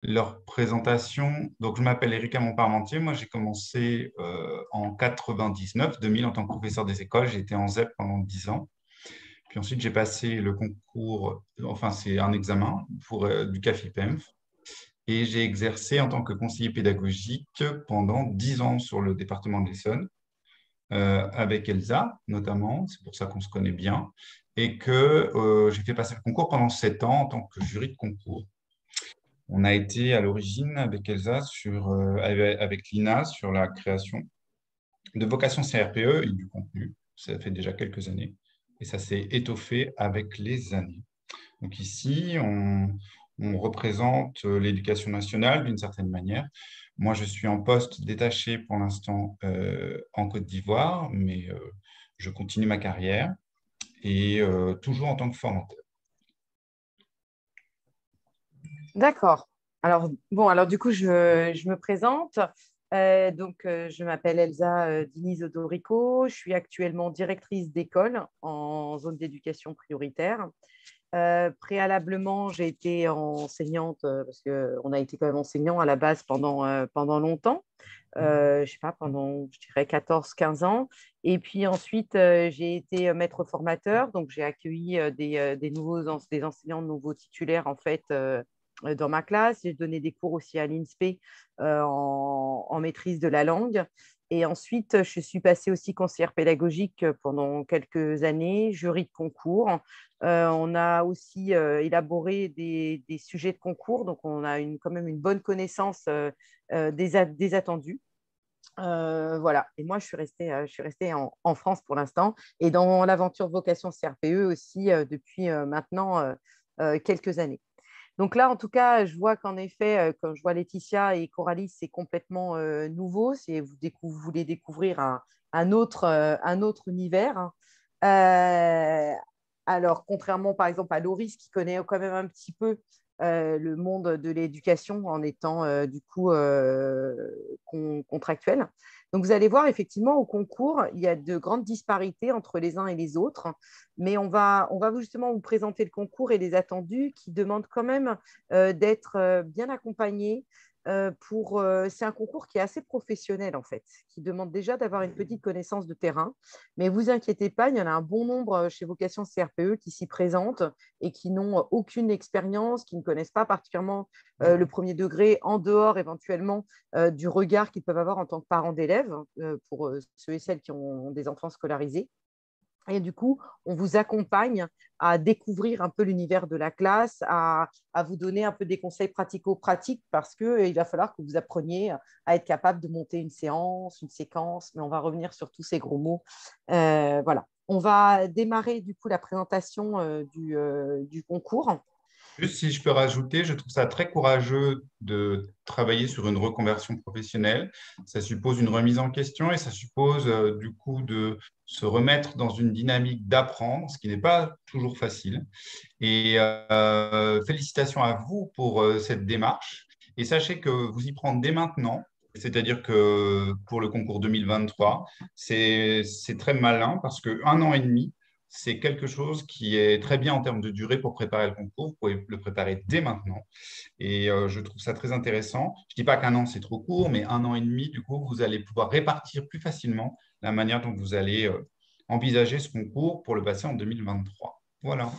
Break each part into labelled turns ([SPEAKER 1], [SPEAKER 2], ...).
[SPEAKER 1] leur présentation. Donc, je m'appelle Erika Montparmentier. Moi, j'ai commencé en 99-2000 en tant que professeur des écoles. J'ai été en ZEP pendant 10 ans. Puis ensuite, j'ai passé le concours, enfin, c'est un examen pour du CAFIPEMF. Et j'ai exercé en tant que conseiller pédagogique pendant 10 ans sur le département de l'Essonne, avec Elsa notamment. C'est pour ça qu'on se connaît bien. Et que j'ai fait passer le concours pendant 7 ans en tant que jury de concours. On a été à l'origine avec Elsa avec Lina sur la création de vocation CRPE et du contenu. Ça fait déjà quelques années et ça s'est étoffé avec les années. Donc ici, on représente l'éducation nationale d'une certaine manière. Moi, je suis en poste détaché pour l'instant en Côte d'Ivoire, mais je continue ma carrière et toujours en tant que formateur.
[SPEAKER 2] D'accord. Alors, bon, alors du coup, je me présente. Je m'appelle Elsa Diniz Odorico. Je suis actuellement directrice d'école en zone d'éducation prioritaire. Préalablement, j'ai été enseignante parce qu'on a été quand même enseignant à la base pendant longtemps. Je sais pas, pendant, je dirais, 14-15 ans. Et puis ensuite, j'ai été maître formateur. Donc, j'ai accueilli des enseignants nouveaux titulaires, en fait, dans ma classe. J'ai donné des cours aussi à l'INSPE en maîtrise de la langue. Et ensuite, je suis passée aussi conseillère pédagogique pendant quelques années, jury de concours. On a aussi élaboré des sujets de concours, donc on a quand même une bonne connaissance des attendus. Voilà. Et moi, je suis restée en France pour l'instant et dans l'aventure vocation CRPE aussi depuis maintenant quelques années. Donc là, en tout cas, je vois qu'en effet, quand je vois Laetitia et Coralie, c'est complètement nouveau. Vous voulez découvrir un autre univers, hein. Euh, alors, contrairement par exemple à Loris, qui connaît quand même un petit peu le monde de l'éducation en étant du coup contractuel. Donc, vous allez voir effectivement au concours, il y a de grandes disparités entre les uns et les autres, mais on va justement vous présenter le concours et les attendus qui demandent quand même d'être bien accompagnés. C'est un concours qui est assez professionnel en fait, qui demande déjà d'avoir une petite connaissance de terrain. Mais vous inquiétez pas, il y en a un bon nombre chez Vocation CRPE qui s'y présentent et qui n'ont aucune expérience, qui ne connaissent pas particulièrement le premier degré, en dehors éventuellement du regard qu'ils peuvent avoir en tant que parents d'élèves, pour ceux et celles qui ont des enfants scolarisés. Et du coup, on vous accompagne à découvrir un peu l'univers de la classe, à vous donner un peu des conseils pratico-pratiques parce qu'il va falloir que vous appreniez à être capable de monter une séance, une séquence, mais on va revenir sur tous ces gros mots. Voilà. On va démarrer du coup la présentation du concours.
[SPEAKER 1] Juste si je peux rajouter, je trouve ça très courageux de travailler sur une reconversion professionnelle. Ça suppose une remise en question et ça suppose du coup de se remettre dans une dynamique d'apprendre, ce qui n'est pas toujours facile. Et félicitations à vous pour cette démarche. Et sachez que vous y prendre dès maintenant, c'est-à-dire que pour le concours 2023, c'est très malin parce qu'un an et demi, c'est quelque chose qui est très bien en termes de durée pour préparer le concours. Vous pouvez le préparer dès maintenant. Et je trouve ça très intéressant. Je ne dis pas qu'un an, c'est trop court, mais un an et demi, du coup, vous allez pouvoir répartir plus facilement la manière dont vous allez envisager ce concours pour le passer en 2023. Voilà.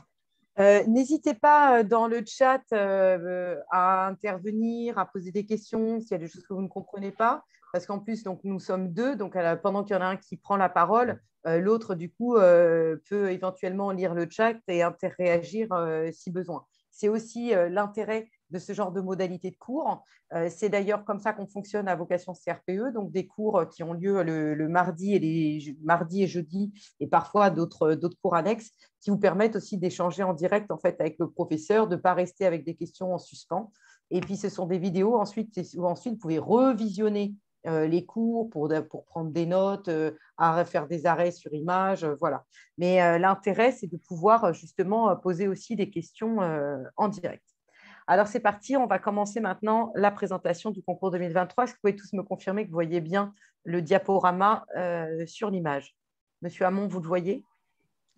[SPEAKER 2] N'hésitez pas dans le chat à intervenir, à poser des questions s'il y a des choses que vous ne comprenez pas, parce qu'en plus, donc, nous sommes deux, donc pendant qu'il y en a un qui prend la parole, l'autre, du coup, peut éventuellement lire le chat et réagir si besoin. C'est aussi l'intérêt de ce genre de modalité de cours. C'est d'ailleurs comme ça qu'on fonctionne à vocation CRPE, donc des cours qui ont lieu le mardi mardi et jeudi, et parfois d'autres cours annexes qui vous permettent aussi d'échanger en direct en fait, avec le professeur, de ne pas rester avec des questions en suspens. Et puis, ce sont des vidéos où ensuite vous pouvez revisionner les cours pour prendre des notes, à faire des arrêts sur image, voilà. Mais l'intérêt, c'est de pouvoir justement poser aussi des questions en direct. Alors, c'est parti, on va commencer maintenant la présentation du concours 2023. Est-ce que vous pouvez tous me confirmer que vous voyez bien le diaporama sur l'image? Monsieur Hamon, vous le voyez?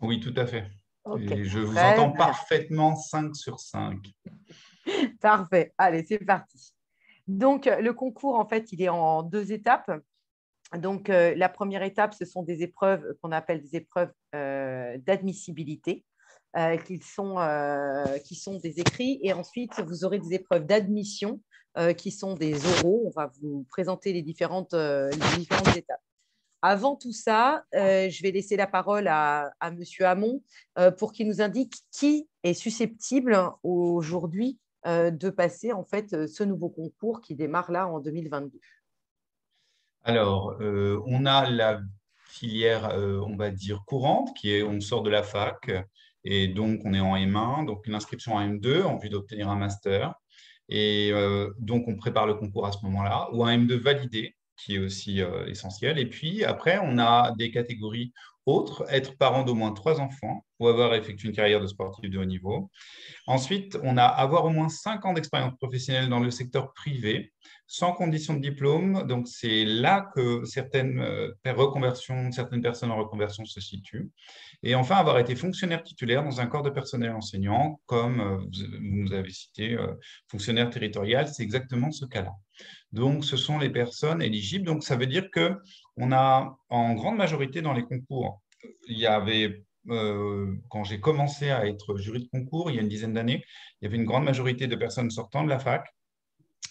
[SPEAKER 1] Oui, tout à fait.
[SPEAKER 2] Ok,
[SPEAKER 1] Et je vous
[SPEAKER 2] très
[SPEAKER 1] entends
[SPEAKER 2] bien.
[SPEAKER 1] parfaitement 5 sur 5.
[SPEAKER 2] Parfait. Allez, c'est parti. Donc, le concours, en fait, il est en deux étapes. Donc, la première étape, ce sont des épreuves qu'on appelle des épreuves d'admissibilité, qui sont des écrits. Et ensuite, vous aurez des épreuves d'admission, qui sont des oraux. On va vous présenter les différentes étapes. Avant tout ça, je vais laisser la parole à Monsieur Hamon pour qu'il nous indique qui est susceptible aujourd'hui de passer en fait ce nouveau concours qui démarre là en 2022.
[SPEAKER 1] Alors, on a la filière, on va dire, courante, qui est, on sort de la fac, et donc on est en M1, donc une inscription en M2 en vue d'obtenir un master. Et donc, on prépare le concours à ce moment-là, ou un M2 validé, qui est aussi essentiel. Et puis, après, on a des catégories autres, être parent d'au moins 3 enfants ou avoir effectué une carrière de sportif de haut niveau. Ensuite, on a avoir au moins 5 ans d'expérience professionnelle dans le secteur privé, sans condition de diplôme. Donc, c'est là que certaines personnes en reconversion se situent. Et enfin, avoir été fonctionnaire titulaire dans un corps de personnel enseignant, comme vous nous avez cité, fonctionnaire territorial, c'est exactement ce cas-là. Donc, ce sont les personnes éligibles. Donc, ça veut dire que on a en grande majorité dans les concours, il y avait, quand j'ai commencé à être jury de concours, il y a une dizaine d'années, il y avait une grande majorité de personnes sortant de la fac.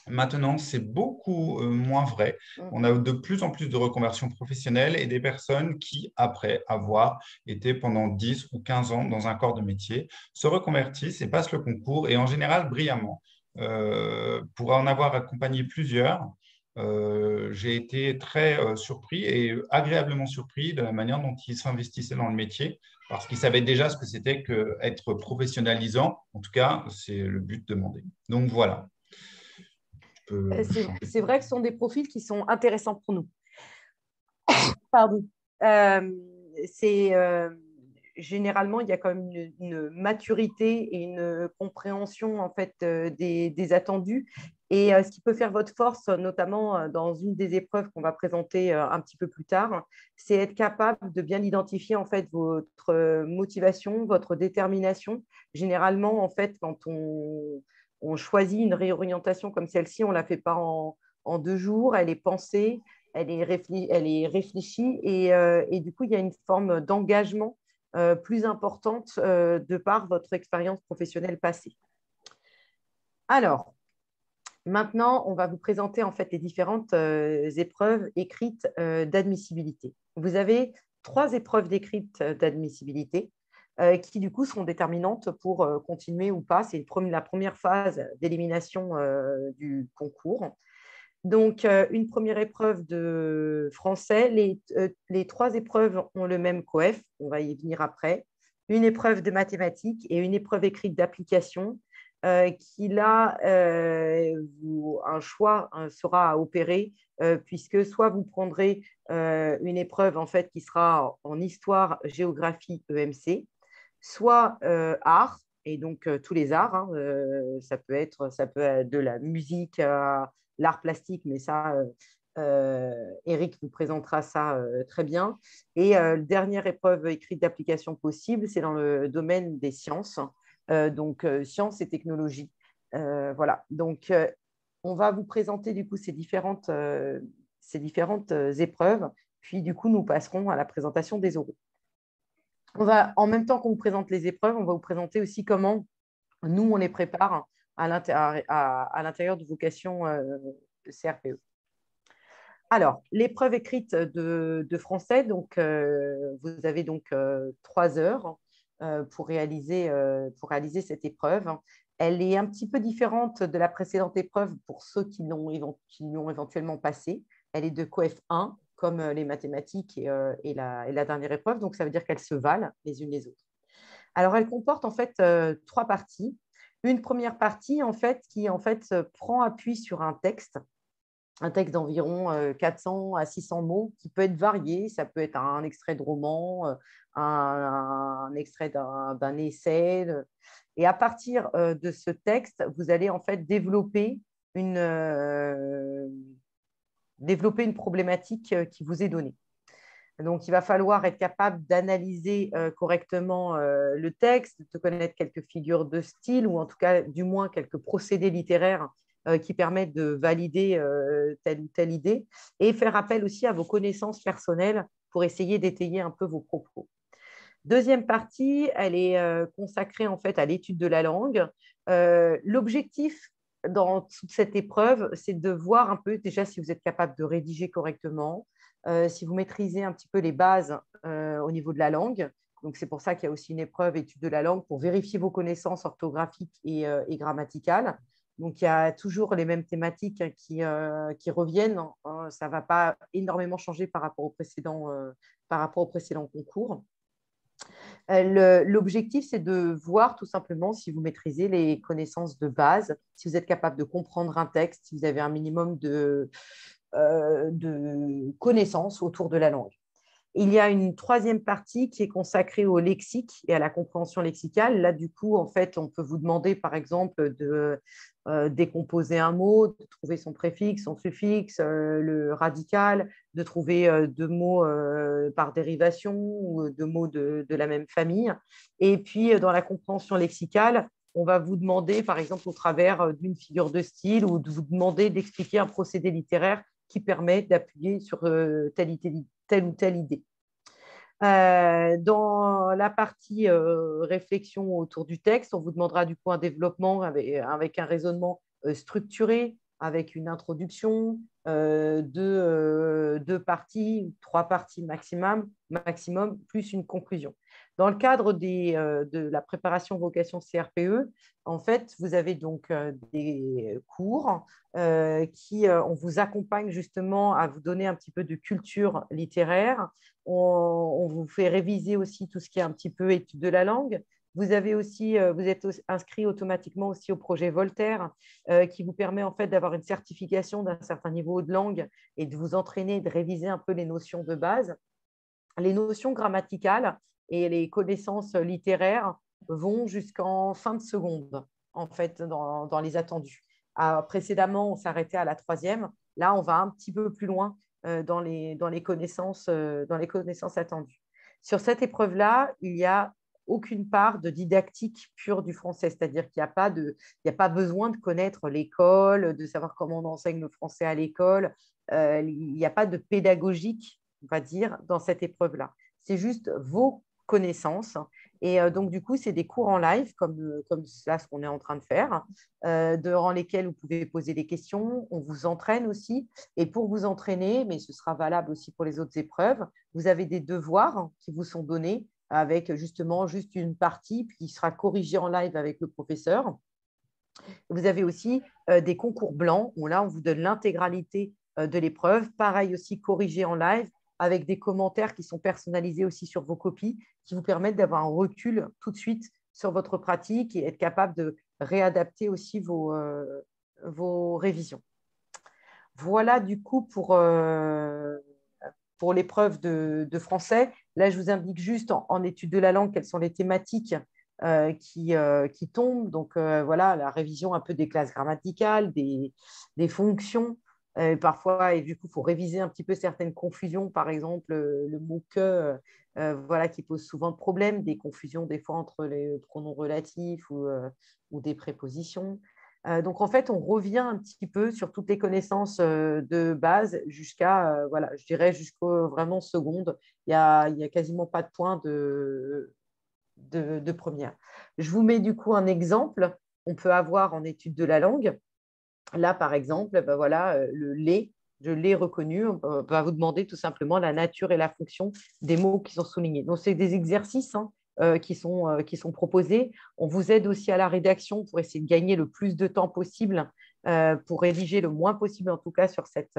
[SPEAKER 1] Maintenant, c'est beaucoup moins vrai. On a de plus en plus de reconversions professionnelles et des personnes qui, après avoir été pendant 10 ou 15 ans dans un corps de métier, se reconvertissent et passent le concours, et en général brillamment. Pour en avoir accompagné plusieurs, j'ai été très surpris et agréablement surpris de la manière dont ils s'investissaient dans le métier, parce qu'ils savaient déjà ce que c'était qu'être professionnalisant. En tout cas, c'est le but demandé. Donc voilà.
[SPEAKER 2] C'est vrai que ce sont des profils qui sont intéressants pour nous. Pardon. Euh, c'est généralement il y a quand même une maturité et une compréhension en fait des attendus. Et ce qui peut faire votre force, notamment dans une des épreuves qu'on va présenter un petit peu plus tard, c'est être capable de bien identifier en fait votre motivation, votre détermination. Généralement, en fait, quand on choisit une réorientation comme celle-ci, on ne la fait pas en 2 jours, elle est pensée, elle est réfléchie et du coup, il y a une forme d'engagement plus importante de par votre expérience professionnelle passée. Alors, maintenant, on va vous présenter en fait les différentes épreuves écrites d'admissibilité. Vous avez 3 épreuves d'écrites d'admissibilité qui du coup sont déterminantes pour continuer ou pas. C'est la première phase d'élimination du concours. Donc, une première épreuve de français. Les 3 épreuves ont le même coef, on va y venir après. Une épreuve de mathématiques et une épreuve écrite d'application qui, là, un choix sera à opérer puisque soit vous prendrez une épreuve en fait, qui sera en histoire, géographie, EMC, soit art, et donc tous les arts. Hein, ça peut être de la musique à l'art plastique, mais ça, Eric vous présentera ça très bien. Et dernière épreuve écrite d'application possible, c'est dans le domaine des sciences, donc sciences et technologies. Voilà, donc on va vous présenter du coup ces différentes épreuves, puis du coup nous passerons à la présentation des oraux. En même temps qu'on vous présente les épreuves, on va vous présenter aussi comment nous, on les prépare à l'intérieur de vocation de CRPE. Alors, l'épreuve écrite de français, donc, vous avez donc 3 heures pour réaliser cette épreuve. Elle est un petit peu différente de la précédente épreuve pour ceux qui l'ont éventuellement passée. Elle est de coef 1, comme les mathématiques et la dernière épreuve. Donc, ça veut dire qu'elles se valent les unes les autres. Alors, elle comporte en fait 3 parties. Une première partie en fait, qui en fait prend appui sur un texte d'environ 400 à 600 mots qui peut être varié. Ça peut être un extrait de roman, un extrait d'un essai. Et à partir de ce texte, vous allez en fait développer une problématique qui vous est donnée. Donc, il va falloir être capable d'analyser correctement le texte, de connaître quelques figures de style ou en tout cas, du moins, quelques procédés littéraires qui permettent de valider telle ou telle idée et faire appel aussi à vos connaissances personnelles pour essayer d'étayer un peu vos propos. Deuxième partie, elle est consacrée en fait à l'étude de la langue. L'objectif dans toute cette épreuve, c'est de voir un peu déjà si vous êtes capable de rédiger correctement, si vous maîtrisez un petit peu les bases au niveau de la langue. Donc, c'est pour ça qu'il y a aussi une épreuve étude de la langue pour vérifier vos connaissances orthographiques et grammaticales. Donc, il y a toujours les mêmes thématiques qui reviennent. Ça ne va pas énormément changer par rapport au précédent concours. L'objectif, c'est de voir tout simplement si vous maîtrisez les connaissances de base, si vous êtes capable de comprendre un texte, si vous avez un minimum de connaissances autour de la langue. Il y a une troisième partie qui est consacrée au lexique et à la compréhension lexicale. Là, du coup, en fait, on peut vous demander, par exemple, de décomposer un mot, de trouver son préfixe, son suffixe, le radical, de trouver deux mots par dérivation ou deux mots de la même famille. Et puis, dans la compréhension lexicale, on va vous demander, par exemple, au travers d'une figure de style ou de vous demander d'expliquer un procédé littéraire qui permet d'appuyer sur telle ou telle idée. Dans la partie réflexion autour du texte, on vous demandera du coup un développement avec un raisonnement structuré, avec une introduction, deux parties, trois parties maximum, plus une conclusion. Dans le cadre de la préparation vocation CRPE, en fait, vous avez donc des cours on vous accompagne justement à vous donner un petit peu de culture littéraire. On vous fait réviser aussi tout ce qui est un petit peu étude de la langue. Vous êtes inscrit automatiquement aussi au projet Voltaire, qui vous permet en fait d'avoir une certification d'un certain niveau de langue et de vous entraîner, de réviser un peu les notions de base. Les notions grammaticales et les connaissances littéraires vont jusqu'en fin de seconde, en fait, dans les attendus. Précédemment, on s'arrêtait à la troisième. Là, on va un petit peu plus loin dans les connaissances attendues. Sur cette épreuve-là, il n'y a aucune part de didactique pure du français, c'est-à-dire qu'il n'y a pas besoin de connaître l'école, de savoir comment on enseigne le français à l'école. Il n'y a pas de pédagogique, on va dire, dans cette épreuve-là. C'est juste vos connaissances. Et donc, du coup, c'est des cours en live, comme là, ce qu'on est en train de faire, durant lesquels vous pouvez poser des questions. On vous entraîne aussi. Et pour vous entraîner, mais ce sera valable aussi pour les autres épreuves, vous avez des devoirs qui vous sont donnés avec justement juste une partie, puis qui sera corrigée en live avec le professeur. Vous avez aussi des concours blancs, où là, on vous donne l'intégralité de l'épreuve. Pareil aussi, corrigé en live, avec des commentaires qui sont personnalisés aussi sur vos copies, qui vous permettent d'avoir un recul tout de suite sur votre pratique et être capable de réadapter aussi vos révisions. Voilà du coup pour l'épreuve de français. Là, je vous indique juste en étude de la langue quelles sont les thématiques qui tombent. Donc, voilà, la révision un peu des classes grammaticales, des fonctions. Parfois, et du coup, il faut réviser un petit peu certaines confusions. Par exemple, le mot que, voilà, qui pose souvent problème, des confusions des fois entre les pronoms relatifs ou des prépositions. Donc, en fait, on revient un petit peu sur toutes les connaissances de base jusqu'à, voilà, je dirais jusqu'au vraiment seconde. Il n'y a quasiment pas de point de première. Je vous mets du coup un exemple. On peut avoir en étude de la langue. Là, par exemple, ben voilà, le lait, je l'ai reconnu. On va vous demander tout simplement la nature et la fonction des mots qui sont soulignés. Donc, c'est des exercices qui sont proposés. On vous aide aussi à la rédaction pour essayer de gagner le plus de temps possible pour rédiger le moins possible, en tout cas, sur cette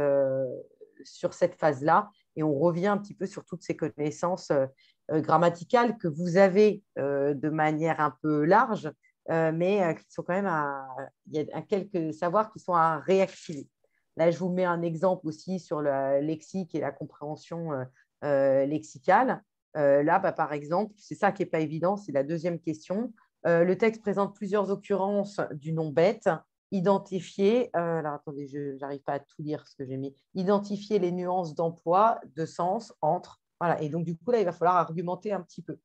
[SPEAKER 2] phase-là. Et on revient un petit peu sur toutes ces connaissances grammaticales que vous avez de manière un peu large, mais qui sont quand même il y a quelques savoirs qui sont à réactiver. Là, je vous mets un exemple aussi sur le lexique et la compréhension lexicale. Là, bah, par exemple, c'est ça qui n'est pas évident, c'est la deuxième question. Le texte présente plusieurs occurrences du nom bête. Identifier, alors attendez, je n'arrive pas à tout lire ce que j'ai mis. Identifier les nuances d'emploi, de sens entre Voilà. Et donc, du coup, là, il va falloir argumenter un petit peu.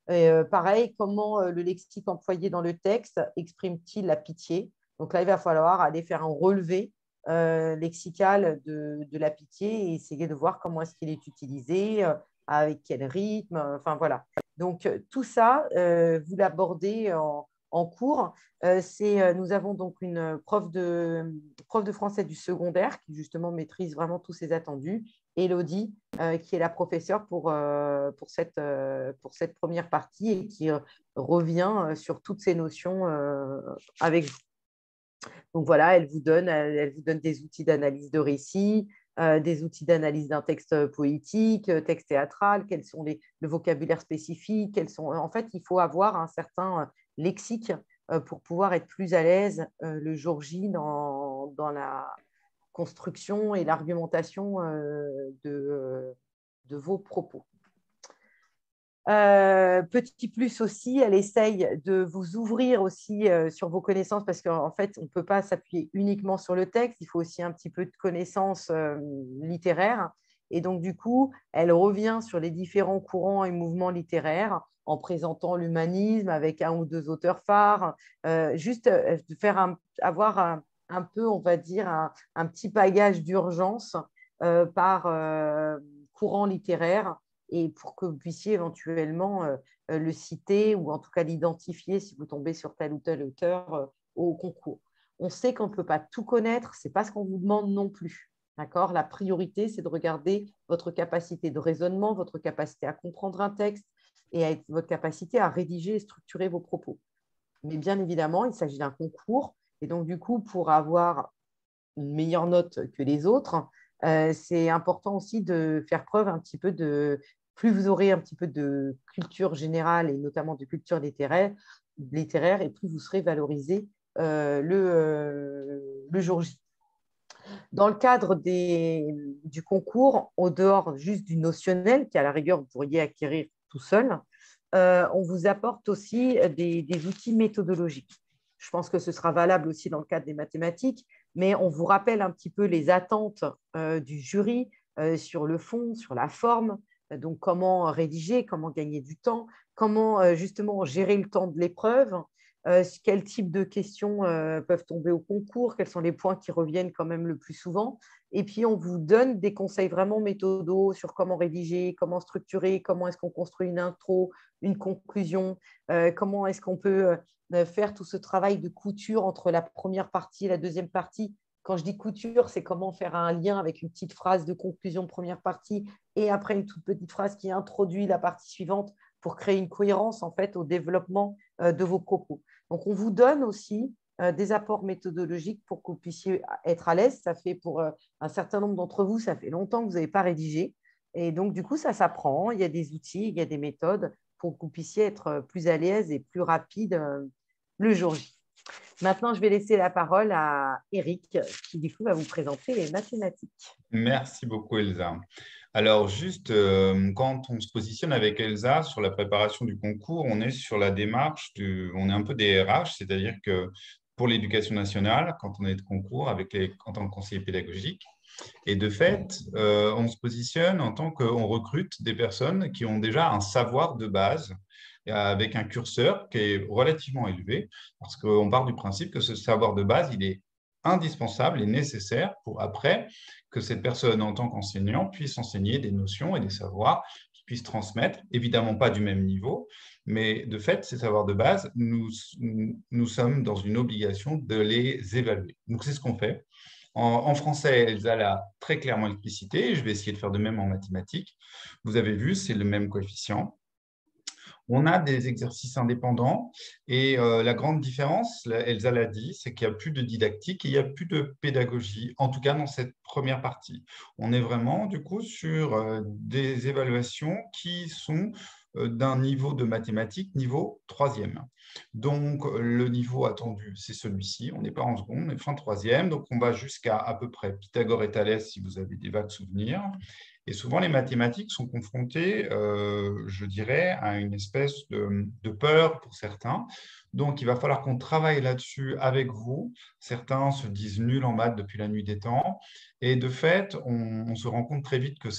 [SPEAKER 2] Et, pareil, comment le lexique employé dans le texte exprime-t-il la pitié? Donc là, il va falloir aller faire un relevé lexical de la pitié et essayer de voir comment est-ce qu'il est utilisé, avec quel rythme, enfin voilà. Donc tout ça, vous l'abordez en cours. Nous avons donc une prof de français du secondaire qui justement maîtrise vraiment tous ces attendus, Élodie, qui est la professeure pour cette première partie et qui revient sur toutes ces notions avec vous. Donc voilà, elle vous donne des outils d'analyse de récit, des outils d'analyse d'un texte poétique, texte théâtral, le vocabulaire spécifique, en fait, il faut avoir un certain lexique pour pouvoir être plus à l'aise le jour J dans la construction et l'argumentation de vos propos. Petit plus aussi, elle essaye de vous ouvrir aussi sur vos connaissances parce qu'en fait, on ne peut pas s'appuyer uniquement sur le texte, il faut aussi un petit peu de connaissances littéraires. Et donc, du coup, elle revient sur les différents courants et mouvements littéraires en présentant l'humanisme avec un ou deux auteurs phares, juste avoir un peu, on va dire, un petit bagage d'urgence par courant littéraire et pour que vous puissiez éventuellement le citer ou en tout cas l'identifier si vous tombez sur tel ou tel auteur au concours. On sait qu'on ne peut pas tout connaître, ce n'est pas ce qu'on vous demande non plus. D'accord? La priorité, c'est de regarder votre capacité de raisonnement, votre capacité à comprendre un texte et votre capacité à rédiger et structurer vos propos. Mais bien évidemment, il s'agit d'un concours. Et donc, du coup, pour avoir une meilleure note que les autres, c'est important aussi de faire preuve un petit peu de… Plus vous aurez un petit peu de culture générale et notamment de culture littéraire et plus vous serez valorisé le jour J. Dans le cadre du concours, au dehors juste du notionnel, qui à la rigueur vous pourriez acquérir tout seul, on vous apporte aussi des outils méthodologiques. Je pense que ce sera valable aussi dans le cadre des mathématiques, mais on vous rappelle un petit peu les attentes du jury sur le fond, sur la forme, donc comment rédiger, comment gagner du temps, comment justement gérer le temps de l'épreuve, quel type de questions peuvent tomber au concours, quels sont les points qui reviennent quand même le plus souvent. Et puis, on vous donne des conseils vraiment méthodaux sur comment rédiger, comment structurer, comment est-ce qu'on construit une intro, une conclusion, comment est-ce qu'on peut faire tout ce travail de couture entre la première partie et la deuxième partie. Quand je dis couture, c'est comment faire un lien avec une petite phrase de conclusion de première partie et après une toute petite phrase qui introduit la partie suivante pour créer une cohérence en fait au développement de vos propos. Donc, on vous donne aussi des apports méthodologiques pour que vous puissiez être à l'aise. Ça fait pour un certain nombre d'entre vous, ça fait longtemps que vous n'avez pas rédigé. Et donc, du coup, ça s'apprend. Il y a des outils, il y a des méthodes pour que vous puissiez être plus à l'aise et plus rapide le jour J. Maintenant, je vais laisser la parole à Eric, qui du coup va vous présenter les mathématiques.
[SPEAKER 1] Merci beaucoup, Elsa. Alors, juste quand on se positionne avec Elsa sur la préparation du concours, on est sur la démarche, on est un peu des RH, c'est-à-dire que pour l'éducation nationale, quand on est de concours en tant que conseiller pédagogique, et de fait, on se positionne en tant qu'on recrute des personnes qui ont déjà un savoir de base avec un curseur qui est relativement élevé, parce qu'on part du principe que ce savoir de base, il est indispensable et nécessaire pour après que cette personne, en tant qu'enseignant, puisse enseigner des notions et des savoirs qui puissent transmettre, évidemment pas du même niveau, mais de fait, ces savoirs de base, nous sommes dans une obligation de les évaluer. Donc, c'est ce qu'on fait. En français, Elsa l'a très clairement explicité. Je vais essayer de faire de même en mathématiques. Vous avez vu, c'est le même coefficient. On a des exercices indépendants et la grande différence, Elsa l'a dit, c'est qu'il n'y a plus de didactique et il n'y a plus de pédagogie, en tout cas dans cette première partie. On est vraiment du coup sur des évaluations qui sont d'un niveau de mathématiques, niveau troisième. Donc, le niveau attendu, c'est celui-ci. On n'est pas en seconde, mais fin troisième. Donc, on va jusqu'à à peu près Pythagore et Thalès, si vous avez des vagues souvenirs. Et souvent, les mathématiques sont confrontées, je dirais, à une espèce de peur pour certains, Donc, il va falloir qu'on travaille là-dessus avec vous. Certains se disent nuls en maths depuis la nuit des temps. Et de fait, on se rend compte très vite que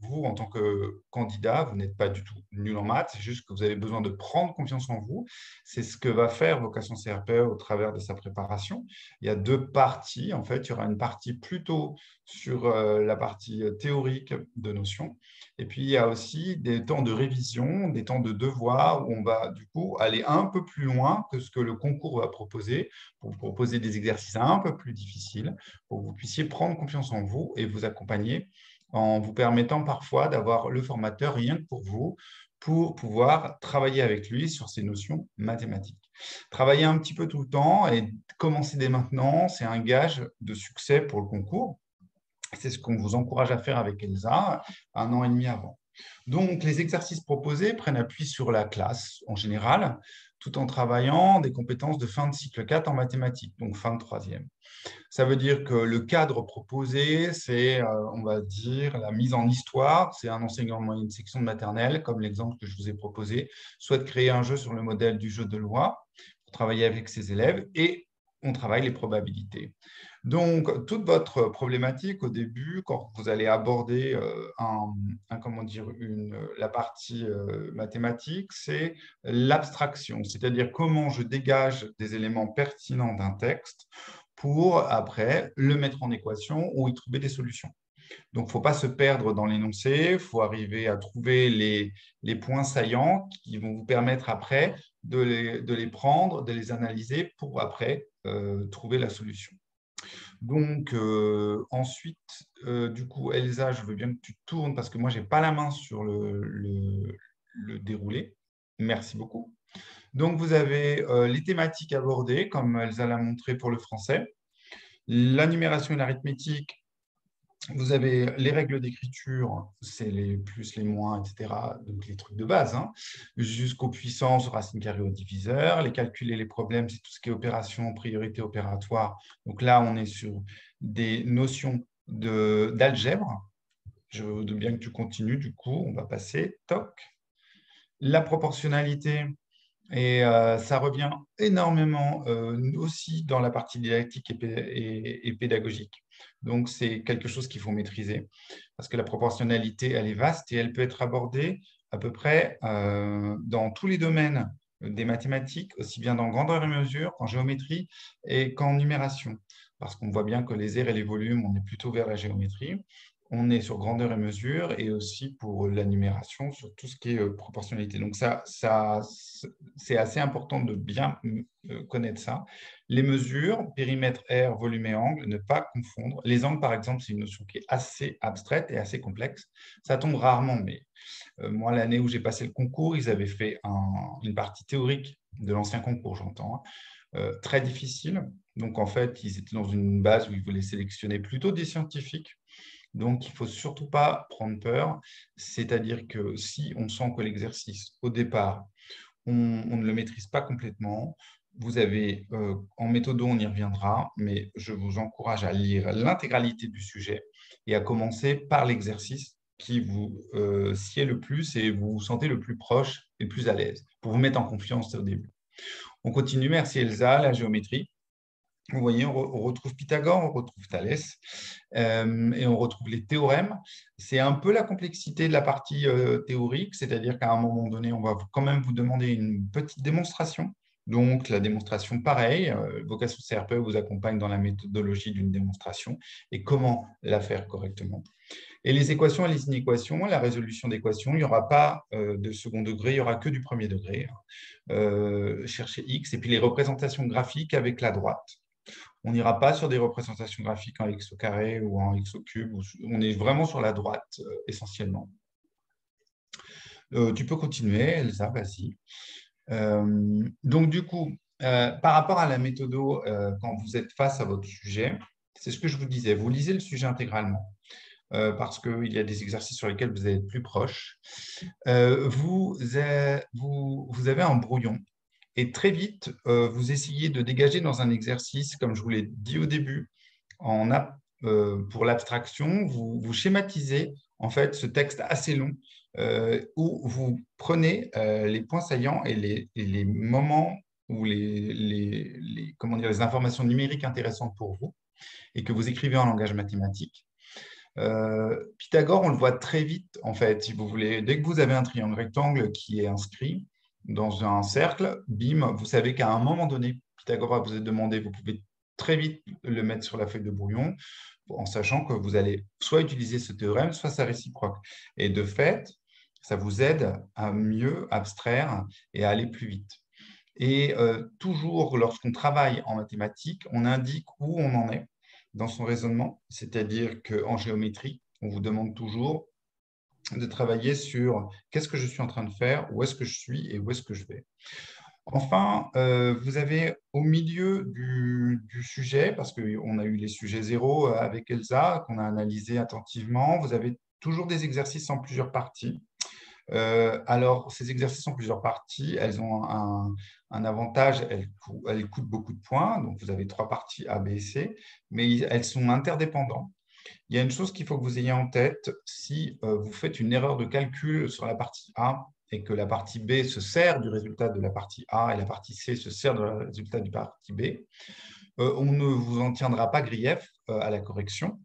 [SPEAKER 1] vous, en tant que candidat, vous n'êtes pas du tout nul en maths. C'est juste que vous avez besoin de prendre confiance en vous. C'est ce que va faire Vocation CRPE au travers de sa préparation. Il y a deux parties. En fait, il y aura une partie plutôt sur la partie théorique de notions. Et puis, il y a aussi des temps de révision, des temps de devoir où on va du coup aller un peu plus loin que ce que le concours va proposer pour vous proposer des exercices un peu plus difficiles pour que vous puissiez prendre confiance en vous et vous accompagner en vous permettant parfois d'avoir le formateur rien que pour vous pour pouvoir travailler avec lui sur ces notions mathématiques. Travailler un petit peu tout le temps et commencer dès maintenant, c'est un gage de succès pour le concours. C'est ce qu'on vous encourage à faire avec Elsa 1 an et demi avant. Donc, les exercices proposés prennent appui sur la classe en général, tout en travaillant des compétences de fin de cycle 4 en mathématiques, donc fin de troisième. Ça veut dire que le cadre proposé, c'est, on va dire, la mise en histoire. C'est un enseignant de moyenne section de maternelle, comme l'exemple que je vous ai proposé, souhaite créer un jeu sur le modèle du jeu de loi pour travailler avec ses élèves et on travaille les probabilités. Donc, toute votre problématique au début, quand vous allez aborder comment dire, la partie mathématique, c'est l'abstraction, c'est-à-dire comment je dégage des éléments pertinents d'un texte pour après le mettre en équation ou y trouver des solutions. Donc, il ne faut pas se perdre dans l'énoncé, il faut arriver à trouver les points saillants qui vont vous permettre après de les prendre, de les analyser pour après trouver la solution. Donc, ensuite, du coup, Elsa, je veux bien que tu tournes parce que moi, je n'ai pas la main sur le déroulé. Merci beaucoup. Donc, vous avez les thématiques abordées, comme Elsa l'a montré pour le français. La numération et l'arithmétique, vous avez les règles d'écriture, c'est les plus, les moins, etc. Donc, les trucs de base, hein, jusqu'aux puissances, aux racines carrées, aux diviseurs. Les calculs et les problèmes, c'est tout ce qui est opération, priorité opératoire. Donc là, on est sur des notions d'algèbre. Je veux bien que tu continues, du coup, on va passer. Toc. La proportionnalité, et ça revient énormément aussi dans la partie didactique et pédagogique. Donc, c'est quelque chose qu'il faut maîtriser parce que la proportionnalité, elle est vaste et elle peut être abordée à peu près dans tous les domaines des mathématiques, aussi bien dans grandeur et mesure, qu'en géométrie et qu'en numération. Parce qu'on voit bien que les aires et les volumes, on est plutôt vers la géométrie. On est sur grandeur et mesure et aussi pour la numération sur tout ce qui est proportionnalité. Donc, c'est assez important de bien connaître ça. Les mesures, périmètre, aire, volume et angle, ne pas confondre. Les angles, par exemple, c'est une notion qui est assez abstraite et assez complexe. Ça tombe rarement, mais moi, l'année où j'ai passé le concours, ils avaient fait une partie théorique de l'ancien concours, j'entends, très difficile. Donc, en fait, ils étaient dans une base où ils voulaient sélectionner plutôt des scientifiques. Donc, il ne faut surtout pas prendre peur. C'est-à-dire que si on sent que l'exercice, au départ, on ne le maîtrise pas complètement, vous avez, en méthodo, on y reviendra, mais je vous encourage à lire l'intégralité du sujet et à commencer par l'exercice qui vous sied le plus et vous vous sentez le plus proche et le plus à l'aise pour vous mettre en confiance au début. On continue, merci Elsa, la géométrie. Vous voyez, on retrouve Pythagore, on retrouve Thalès et on retrouve les théorèmes. C'est un peu la complexité de la partie théorique, c'est-à-dire qu'à un moment donné, on va quand même vous demander une petite démonstration. Donc, la démonstration, pareil, Vocation CRPE vous accompagne dans la méthodologie d'une démonstration et comment la faire correctement. Et les équations et les inéquations, la résolution d'équations, il n'y aura pas de second degré, il n'y aura que du premier degré. Cherchez X et puis les représentations graphiques avec la droite. On n'ira pas sur des représentations graphiques en x au carré ou en x au cube. On est vraiment sur la droite essentiellement. Tu peux continuer, Elsa, vas-y. Donc, du coup, par rapport à la méthode, quand vous êtes face à votre sujet, c'est ce que je vous disais, vous lisez le sujet intégralement parce qu'il y a des exercices sur lesquels vous êtes plus proche. Vous avez un brouillon. Et très vite, vous essayez de dégager dans un exercice, comme je vous l'ai dit au début, pour l'abstraction, vous schématisez en fait ce texte assez long où vous prenez les points saillants et les moments ou comment dire, les informations numériques intéressantes pour vous et que vous écrivez en langage mathématique. Pythagore, on le voit très vite, en fait, si vous voulez. Dès que vous avez un triangle rectangle qui est inscrit dans un cercle, bim, vous savez qu'à un moment donné, Pythagore va vous demander, vous pouvez très vite le mettre sur la feuille de brouillon, en sachant que vous allez soit utiliser ce théorème, soit sa réciproque. Et de fait, ça vous aide à mieux abstraire et à aller plus vite. Et toujours, lorsqu'on travaille en mathématiques, on indique où on en est dans son raisonnement, c'est-à-dire qu'en géométrie, on vous demande toujours de travailler sur qu'est-ce que je suis en train de faire, où est-ce que je suis et où est-ce que je vais. Enfin, vous avez au milieu du sujet, parce qu'on a eu les sujets zéro avec Elsa, qu'on a analysé attentivement, vous avez toujours des exercices en plusieurs parties. Alors, ces exercices en plusieurs parties, elles ont un avantage, elles coûtent beaucoup de points, donc vous avez 3 parties A, B et C, mais elles sont interdépendantes. Il y a une chose qu'il faut que vous ayez en tête, si vous faites une erreur de calcul sur la partie A et que la partie B se sert du résultat de la partie A et la partie C se sert du résultat du partie B, on ne vous en tiendra pas grief à la correction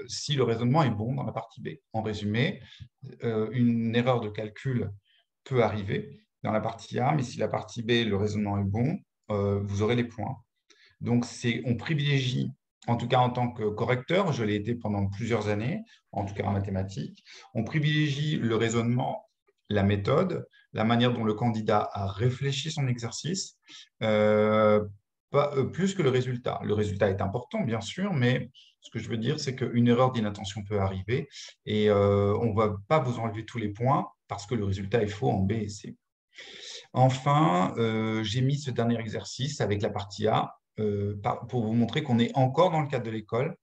[SPEAKER 1] si le raisonnement est bon dans la partie B. En résumé, une erreur de calcul peut arriver dans la partie A, mais si la partie B, le raisonnement est bon, vous aurez les points. Donc, on privilégie, en tout cas en tant que correcteur, je l'ai été pendant plusieurs années, en tout cas en mathématiques, on privilégie le raisonnement, la méthode, la manière dont le candidat a réfléchi son exercice, plus que le résultat. Le résultat est important, bien sûr, mais ce que je veux dire, c'est qu'une erreur d'inattention peut arriver et on ne va pas vous enlever tous les points parce que le résultat est faux en B et C. Enfin, j'ai mis ce dernier exercice avec la partie A pour vous montrer qu'on est encore dans le cadre de l'école.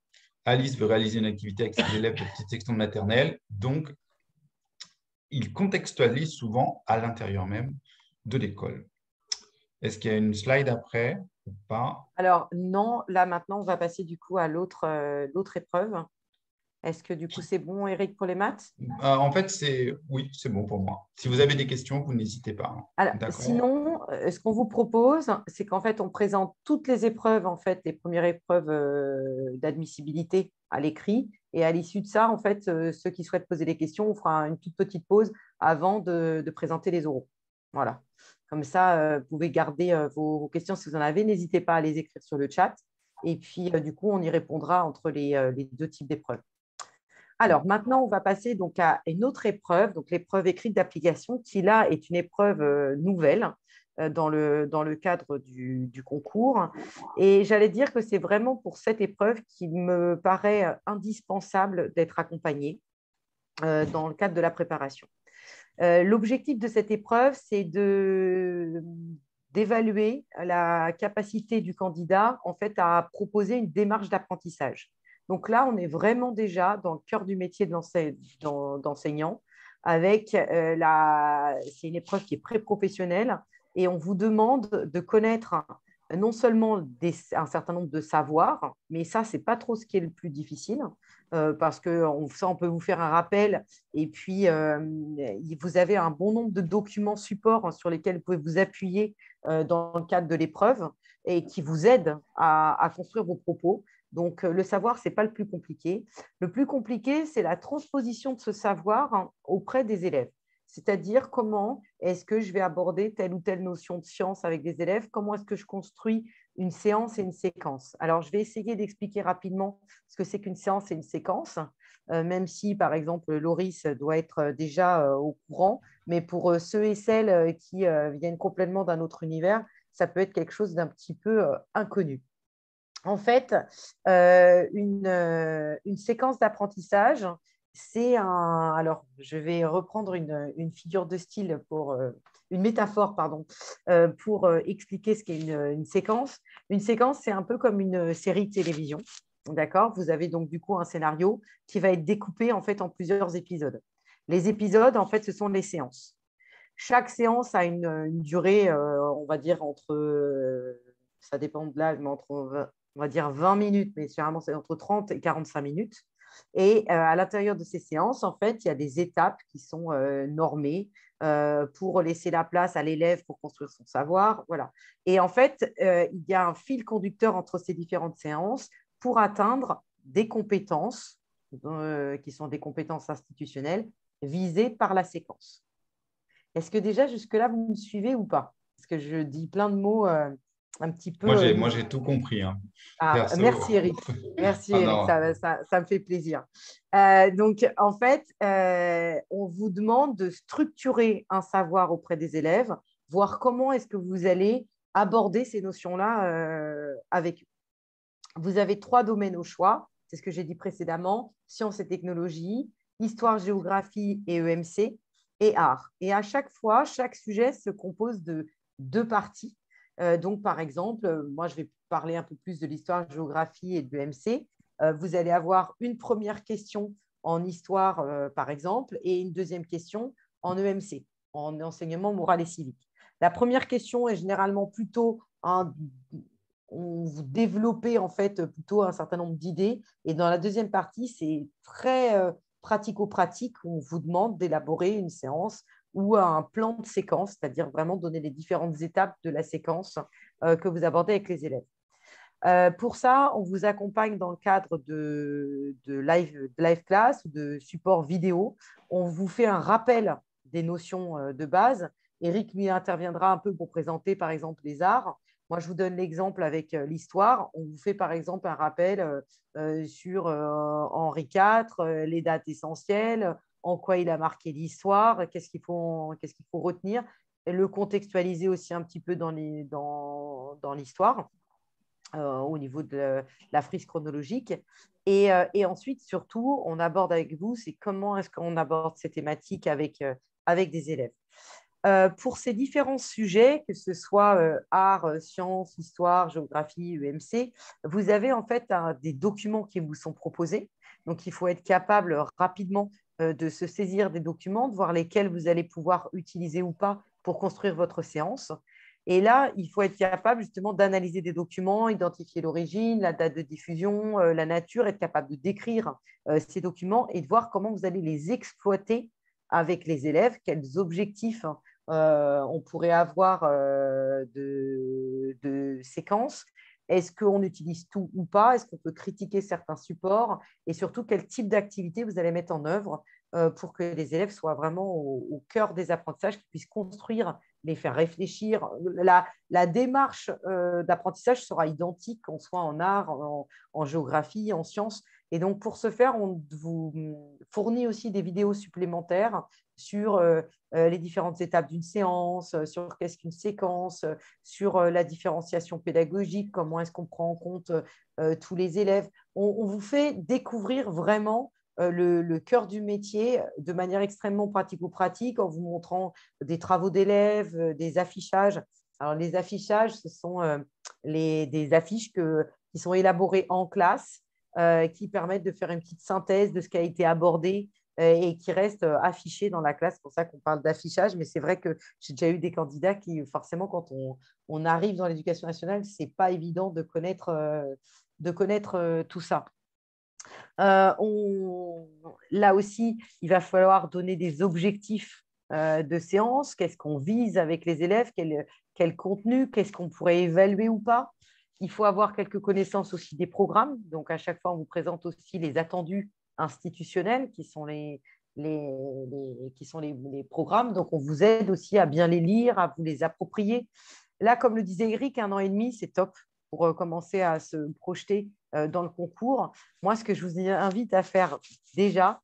[SPEAKER 1] Alice veut réaliser une activité avec ses élèves de petite section de maternelle, donc il contextualise souvent à l'intérieur même de l'école. Est-ce qu'il y a une slide après ou pas?
[SPEAKER 2] Alors, non, là maintenant, on va passer du coup à l'autre épreuve. Est-ce que du coup, c'est bon, Eric, pour les maths?
[SPEAKER 1] En fait, oui, c'est bon pour moi. Si vous avez des questions, vous n'hésitez pas.
[SPEAKER 2] Alors,
[SPEAKER 1] D'accord?
[SPEAKER 2] sinon, ce qu'on vous propose, c'est qu'en fait, on présente toutes les épreuves, en fait, les premières épreuves d'admissibilité à l'écrit. Et à l'issue de ça, en fait, ceux qui souhaitent poser des questions, on fera une toute petite pause avant de présenter les oraux. Voilà. Comme ça, vous pouvez garder vos questions si vous en avez. N'hésitez pas à les écrire sur le chat. Et puis, du coup, on y répondra entre les deux types d'épreuves. Alors, maintenant, on va passer donc à une autre épreuve, donc l'épreuve écrite d'application, qui là est une épreuve nouvelle dans le cadre du concours. Et j'allais dire que c'est vraiment pour cette épreuve qu'il me paraît indispensable d'être accompagnée dans le cadre de la préparation. L'objectif de cette épreuve, c'est d'évaluer la capacité du candidat en fait, à proposer une démarche d'apprentissage. Donc là, on est vraiment déjà dans le cœur du métier d'enseignant. C'est une épreuve qui est pré-professionnelle et on vous demande de connaître non seulement un certain nombre de savoirs, mais ça, ce n'est pas trop ce qui est le plus difficile, parce que ça, on peut vous faire un rappel et puis vous avez un bon nombre de documents supports sur lesquels vous pouvez vous appuyer dans le cadre de l'épreuve et qui vous aident à construire vos propos. Donc, le savoir, ce n'est pas le plus compliqué. Le plus compliqué, c'est la transposition de ce savoir auprès des élèves. C'est-à-dire comment est-ce que je vais aborder telle ou telle notion de science avec des élèves, comment est-ce que je construis une séance et une séquence. Alors, je vais essayer d'expliquer rapidement ce que c'est qu'une séance et une séquence, même si, par exemple, Loris doit être déjà au courant, mais pour ceux et celles qui viennent complètement d'un autre univers, ça peut être quelque chose d'un petit peu inconnu. En fait, une séquence d'apprentissage, c'est un. Alors, je vais reprendre une figure de style une métaphore, pardon, pour expliquer ce qu'est une séquence. Une séquence, c'est un peu comme une série de télévision. D'accord? Vous avez donc du coup un scénario qui va être découpé en fait en plusieurs épisodes. Les épisodes, en fait, ce sont les séances. Chaque séance a une durée, on va dire, ça dépend de l'âge, mais on va dire 20 minutes, mais généralement, c'est entre 30 et 45 minutes. Et à l'intérieur de ces séances, en fait, il y a des étapes qui sont normées. pour laisser la place à l'élève pour construire son savoir. Voilà. Et en fait, il y a un fil conducteur entre ces différentes séances pour atteindre des compétences qui sont des compétences institutionnelles visées par la séquence. Est-ce que déjà, jusque-là, vous me suivez ou pas? Parce que je dis plein de mots un petit peu
[SPEAKER 1] Moi,
[SPEAKER 2] nouveaux.
[SPEAKER 1] j'ai tout compris, hein.
[SPEAKER 2] Ah,
[SPEAKER 1] Perso.
[SPEAKER 2] merci Eric. Merci
[SPEAKER 1] Ah
[SPEAKER 2] Eric,
[SPEAKER 1] non.
[SPEAKER 2] ça me fait plaisir. Donc, en fait, on vous demande de structurer un savoir auprès des élèves, voir comment est-ce que vous allez aborder ces notions-là avec eux. Vous avez 3 domaines au choix, c'est ce que j'ai dit précédemment, sciences et technologies, histoire, géographie et EMC, et art. Et à chaque fois, chaque sujet se compose de 2 parties. Donc, par exemple, moi, je vais parler un peu plus de l'histoire, géographie et de l'EMC. Vous allez avoir une première question en histoire, par exemple, et une deuxième question en EMC, en enseignement moral et civique. La première question est généralement plutôt vous développez en fait plutôt un certain nombre d'idées. Et dans la deuxième partie, c'est très pratico-pratique. On vous demande d'élaborer une séance ou un plan de séquence, c'est-à-dire vraiment donner les différentes étapes de la séquence que vous abordez avec les élèves. Pour ça, on vous accompagne dans le cadre de live class ou de support vidéo. On vous fait un rappel des notions de base. Eric lui interviendra un peu pour présenter, par exemple, les arts. Moi, je vous donne l'exemple avec l'histoire. On vous fait, par exemple, un rappel sur Henri IV, les dates essentielles, en quoi il a marqué l'histoire, qu'est-ce qu'il faut retenir, et le contextualiser aussi un petit peu dans l'histoire au niveau de la frise chronologique. Et ensuite, surtout, on aborde avec vous, c'est comment est-ce qu'on aborde ces thématiques avec des élèves. Pour ces différents sujets, que ce soit art, sciences, histoire, géographie, EMC, vous avez en fait des documents qui vous sont proposés. Donc, il faut être capable rapidement de se saisir des documents, de voir lesquels vous allez pouvoir utiliser ou pas pour construire votre séance. Et là, il faut être capable justement d'analyser des documents, identifier l'origine, la date de diffusion, la nature, être capable de décrire ces documents et de voir comment vous allez les exploiter avec les élèves, quels objectifs on pourrait avoir de séquences. Est-ce qu'on utilise tout ou pas? Est-ce qu'on peut critiquer certains supports? Et surtout, quel type d'activité vous allez mettre en œuvre pour que les élèves soient vraiment au cœur des apprentissages, qu'ils puissent construire, les faire réfléchir. La démarche d'apprentissage sera identique, qu'on soit en art, en géographie, en sciences. Et donc, pour ce faire, on vous fournit aussi des vidéos supplémentaires sur les différentes étapes d'une séance, sur qu'est-ce qu'une séquence, sur la différenciation pédagogique, comment est-ce qu'on prend en compte tous les élèves. On vous fait découvrir vraiment le cœur du métier de manière extrêmement pratico-pratique en vous montrant des travaux d'élèves, des affichages. Alors, les affichages, ce sont des affiches qui sont élaborées en classe, qui permettent de faire une petite synthèse de ce qui a été abordé et qui restent affichés dans la classe. C'est pour ça qu'on parle d'affichage, mais c'est vrai que j'ai déjà eu des candidats qui, forcément, quand on arrive dans l'éducation nationale, ce n'est pas évident de connaître tout ça. Là aussi, il va falloir donner des objectifs de séance. Qu'est-ce qu'on vise avec les élèves? Quel contenu? Qu'est-ce qu'on pourrait évaluer ou pas? Il faut avoir quelques connaissances aussi des programmes. Donc, à chaque fois, on vous présente aussi les attendus institutionnels qui sont les programmes. Donc, on vous aide aussi à bien les lire, à vous les approprier. Là, comme le disait Eric, 1 an et demi, c'est top pour commencer à se projeter dans le concours. Moi, ce que je vous invite à faire déjà,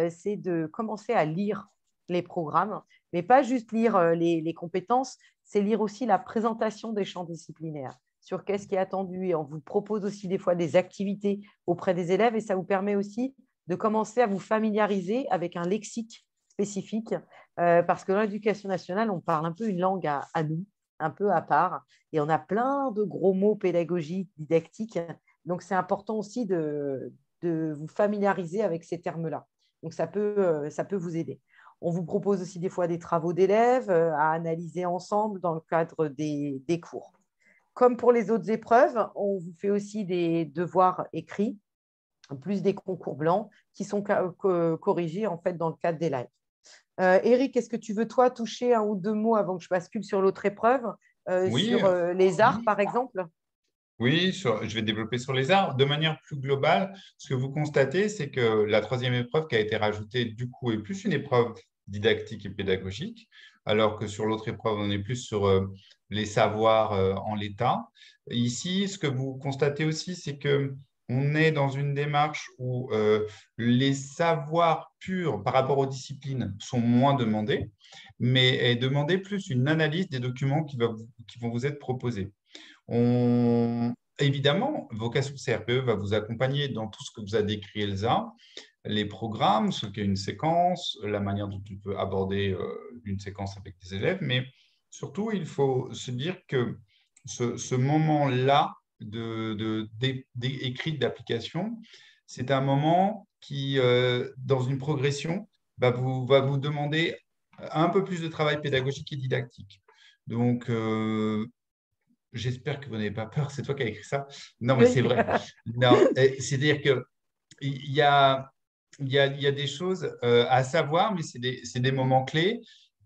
[SPEAKER 2] c'est de commencer à lire les programmes, mais pas juste lire les compétences, c'est lire aussi la présentation des champs disciplinaires, sur qu'est-ce qui est attendu. Et on vous propose aussi des fois des activités auprès des élèves et ça vous permet aussi de commencer à vous familiariser avec un lexique spécifique, parce que dans l'éducation nationale, on parle un peu une langue à nous, un peu à part, et on a plein de gros mots pédagogiques, didactiques. Donc, c'est important aussi de vous familiariser avec ces termes-là. Donc, ça peut vous aider. On vous propose aussi des fois des travaux d'élèves à analyser ensemble dans le cadre des cours. Comme pour les autres épreuves, on vous fait aussi des devoirs écrits, plus des concours blancs qui sont corrigés en fait dans le cadre des lives. Eric, est-ce que tu veux, toi, toucher un ou deux mots avant que je bascule sur l'autre épreuve,
[SPEAKER 1] Oui,
[SPEAKER 2] sur les arts, par exemple?
[SPEAKER 1] oui, je vais développer sur les arts. De manière plus globale, ce que vous constatez, c'est que la troisième épreuve qui a été rajoutée, du coup, est plus une épreuve didactique et pédagogique, alors que sur l'autre épreuve, on est plus sur les savoirs en l'état. Ici, ce que vous constatez aussi, c'est que on est dans une démarche où les savoirs purs par rapport aux disciplines sont moins demandés, mais est demandé plus une analyse des documents qui vont vous être proposés. Évidemment, Vocation CRPE va vous accompagner dans tout ce que vous a décrit Elsa, les programmes, ce qu'est une séquence, la manière dont on peut aborder une séquence avec des élèves, mais surtout, il faut se dire que ce moment-là d'écrit d'application, c'est un moment qui, dans une progression, va vous demander un peu plus de travail pédagogique et didactique. Donc, j'espère que vous n'avez pas peur, c'est toi qui as écrit ça. Non, mais
[SPEAKER 2] Oui.
[SPEAKER 1] c'est vrai. Non, c'est-à-dire que il y a, il y a des choses à savoir, mais c'est des moments clés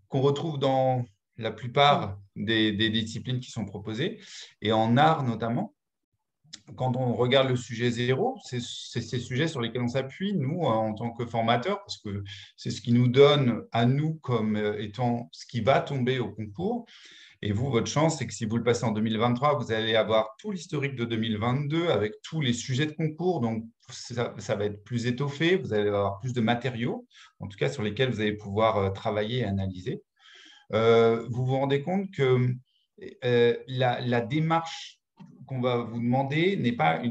[SPEAKER 1] qu'on retrouve dans la plupart des disciplines qui sont proposées, et en art notamment. Quand on regarde le sujet zéro, c'est ces sujets sur lesquels on s'appuie, nous, en tant que formateurs, parce que c'est ce qui nous donne à nous comme étant ce qui va tomber au concours. Et vous, votre chance, c'est que si vous le passez en 2023, vous allez avoir tout l'historique de 2022 avec tous les sujets de concours. Donc, ça va être plus étoffé. Vous allez avoir plus de matériaux, en tout cas sur lesquels vous allez pouvoir travailler et analyser. Vous vous rendez compte que la démarche qu'on va vous demander n'est pas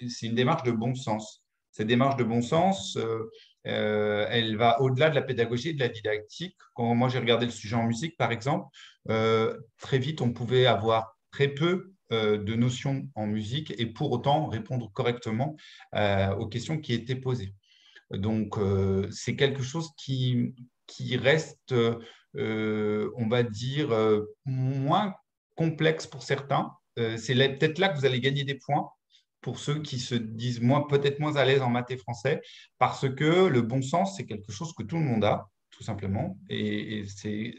[SPEAKER 1] c'est une démarche de bon sens. Cette démarche de bon sens, elle va au-delà de la pédagogie et de la didactique. Quand moi j'ai regardé le sujet en musique, par exemple, très vite on pouvait avoir très peu de notions en musique et pour autant répondre correctement aux questions qui étaient posées. Donc, c'est quelque chose qui reste, on va dire, moins complexe pour certains. C'est peut-être là que vous allez gagner des points pour ceux qui se disent peut-être moins à l'aise en maths et français, parce que le bon sens, c'est quelque chose que tout le monde a, tout simplement, et c'est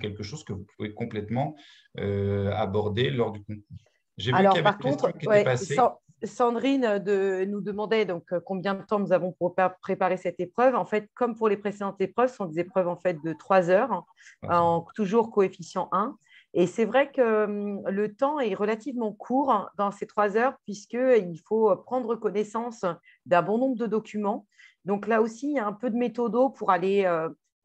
[SPEAKER 1] quelque chose que vous pouvez complètement aborder lors du concours. J'ai vu qu'il y
[SPEAKER 2] Alors,
[SPEAKER 1] avait
[SPEAKER 2] par
[SPEAKER 1] une question
[SPEAKER 2] contre,
[SPEAKER 1] qui était
[SPEAKER 2] ouais,
[SPEAKER 1] passée.
[SPEAKER 2] Sandrine nous demandait donc combien de temps nous avons pour préparer cette épreuve. En fait, comme pour les précédentes épreuves, ce sont des épreuves en fait de 3 heures, en toujours coefficient 1. Et c'est vrai que le temps est relativement court dans ces 3 heures, puisqu'il faut prendre connaissance d'un bon nombre de documents. Donc là aussi, il y a un peu de méthodo pour aller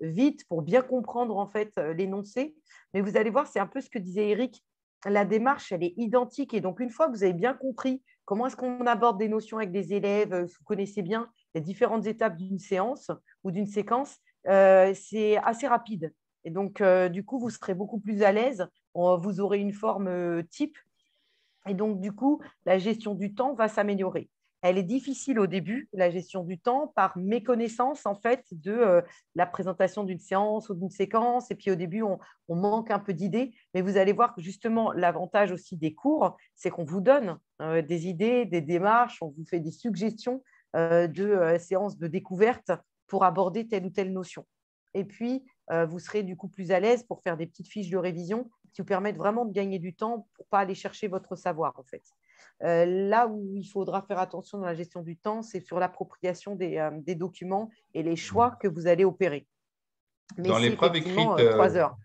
[SPEAKER 2] vite, pour bien comprendre en fait l'énoncé. Mais vous allez voir, c'est un peu ce que disait Eric, la démarche, elle est identique. Et donc, une fois que vous avez bien compris comment est-ce qu'on aborde des notions avec des élèves, vous connaissez bien les différentes étapes d'une séance ou d'une séquence, c'est assez rapide. Et donc, du coup, vous serez beaucoup plus à l'aise. Vous aurez une forme type. Et donc, du coup, la gestion du temps va s'améliorer. Elle est difficile au début, la gestion du temps, par méconnaissance en fait de la présentation d'une séance ou d'une séquence. Et puis au début, on manque un peu d'idées. Mais vous allez voir que justement, l'avantage aussi des cours, c'est qu'on vous donne des idées, des démarches, on vous fait des suggestions de séances de découverte pour aborder telle ou telle notion. Et puis, vous serez du coup plus à l'aise pour faire des petites fiches de révision qui vous permettent vraiment de gagner du temps pour ne pas aller chercher votre savoir, en fait. Là où il faudra faire attention dans la gestion du temps, c'est sur l'appropriation des documents et les choix que vous allez opérer. Mais
[SPEAKER 1] Dans
[SPEAKER 2] c'est
[SPEAKER 1] l'épreuve écrite,
[SPEAKER 2] effectivement 3 heures.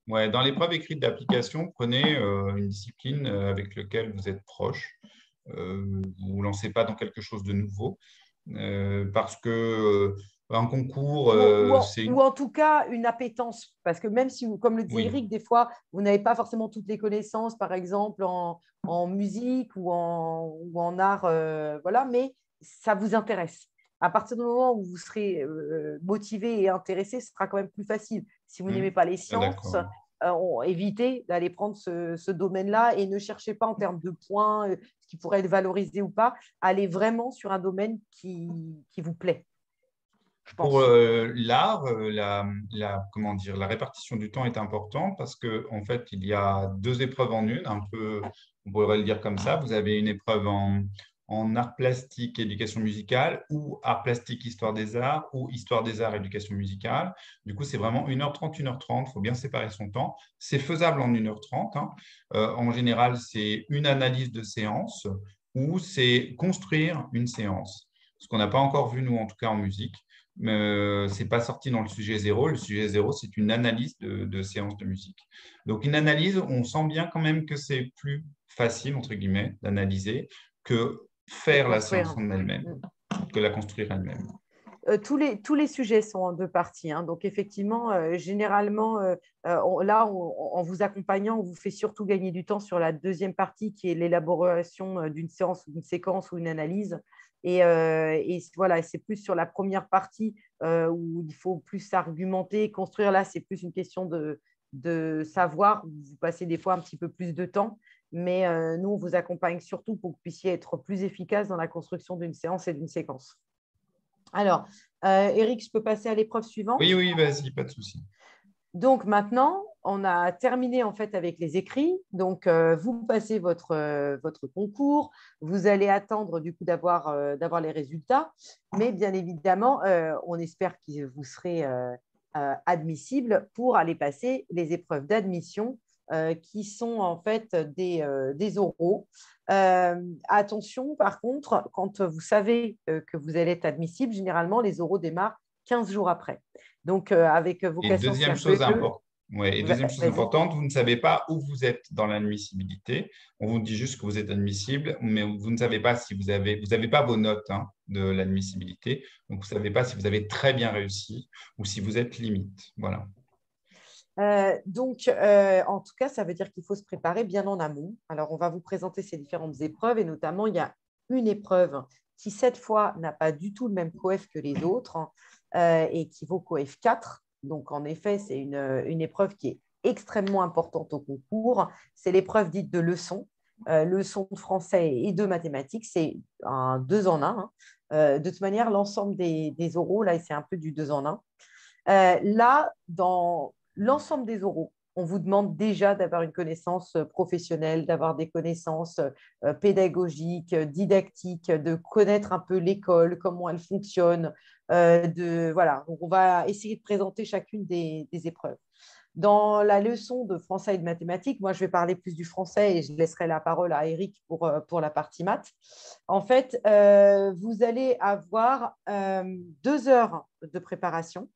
[SPEAKER 1] ouais, dans l'épreuve écrite d'application, prenez une discipline avec laquelle vous êtes proche. Vous ne vous lancez pas dans quelque chose de nouveau parce que un concours, c'est
[SPEAKER 2] Ou en tout cas une appétence, parce que même si, comme le disait
[SPEAKER 1] oui,
[SPEAKER 2] Eric, des fois, vous n'avez pas forcément toutes les connaissances, par exemple en musique ou en art, voilà, mais ça vous intéresse. À partir du moment où vous serez motivé et intéressé, ce sera quand même plus facile. Si vous n'aimez pas les
[SPEAKER 1] bien
[SPEAKER 2] sciences,
[SPEAKER 1] d'accord.
[SPEAKER 2] évitez d'aller prendre ce domaine-là et ne cherchez pas en termes de points, ce qui pourrait être valorisé ou pas. Allez vraiment sur un domaine qui vous plaît, je
[SPEAKER 1] Pour
[SPEAKER 2] pense.
[SPEAKER 1] l'art, comment dire, la répartition du temps est importante parce que en fait, il y a deux épreuves en une, un peu, on pourrait le dire comme ça. Vous avez une épreuve en art plastique, éducation musicale, ou art plastique, histoire des arts, ou histoire des arts, éducation musicale. Du coup, c'est vraiment 1h30, 1h30. Il faut bien séparer son temps. C'est faisable en 1h30, hein. En général, c'est une analyse de séance ou c'est construire une séance. Ce qu'on n'a pas encore vu, nous, en tout cas en musique. Mais ce n'est pas sorti dans le sujet zéro. Le sujet zéro, c'est une analyse de séance de musique. Donc, une analyse, on sent bien quand même que c'est plus facile, entre guillemets, d'analyser que
[SPEAKER 2] De
[SPEAKER 1] faire la séance
[SPEAKER 2] construire.
[SPEAKER 1] en elle-même, que la construire elle-même.
[SPEAKER 2] Tous les sujets sont en deux parties, hein. Donc, effectivement, généralement, en vous accompagnant, on vous fait surtout gagner du temps sur la deuxième partie qui est l'élaboration d'une séance, d'une séquence ou une analyse. Et voilà, c'est plus sur la première partie où il faut plus argumenter, construire. Là, c'est plus une question de savoir. Vous passez des fois un petit peu plus de temps. Mais nous, on vous accompagne surtout pour que vous puissiez être plus efficace dans la construction d'une séance et d'une séquence. Alors, Eric, je peux passer à l'épreuve suivante.
[SPEAKER 1] Oui, oui, vas-y, pas de souci.
[SPEAKER 2] Donc maintenant, on a terminé en fait avec les écrits. Donc, vous passez votre concours. Vous allez attendre du coup d'avoir les résultats. Mais bien évidemment, on espère que vous serez admissible pour aller passer les épreuves d'admission qui sont en fait des oraux. Attention, par contre, quand vous savez que vous allez être admissible, généralement, les oraux démarrent 15 jours après. Donc, avec
[SPEAKER 1] Et
[SPEAKER 2] vocation
[SPEAKER 1] deuxième chose
[SPEAKER 2] CAPE,
[SPEAKER 1] importante, ouais, et deuxième chose
[SPEAKER 2] vas-y.
[SPEAKER 1] importante, vous ne savez pas où vous êtes dans l'admissibilité. On vous dit juste que vous êtes admissible, mais vous ne savez pas si vous avez pas vos notes, hein, de l'admissibilité. Donc, vous ne savez pas si vous avez très bien réussi ou si vous êtes limite. Voilà.
[SPEAKER 2] Donc, en tout cas, ça veut dire qu'il faut se préparer bien en amont. Alors, on va vous présenter ces différentes épreuves et notamment, il y a une épreuve qui, cette fois, n'a pas du tout le même coef que les autres, hein, et qui vaut coef 4. Donc, en effet, c'est une épreuve qui est extrêmement importante au concours. C'est l'épreuve dite de leçon. Leçon de français et de mathématiques, c'est un 2 en 1, hein. De toute manière, l'ensemble des oraux, là, c'est un peu du 2 en 1. Là, dans l'ensemble des oraux, on vous demande déjà d'avoir une connaissance professionnelle, d'avoir des connaissances pédagogiques, didactiques, de connaître un peu l'école, comment elle fonctionne. Voilà. Donc, on va essayer de présenter chacune des épreuves. Dans la leçon de français et de mathématiques, moi, je vais parler plus du français et je laisserai la parole à Eric pour la partie maths. En fait, vous allez avoir 2 heures de préparation.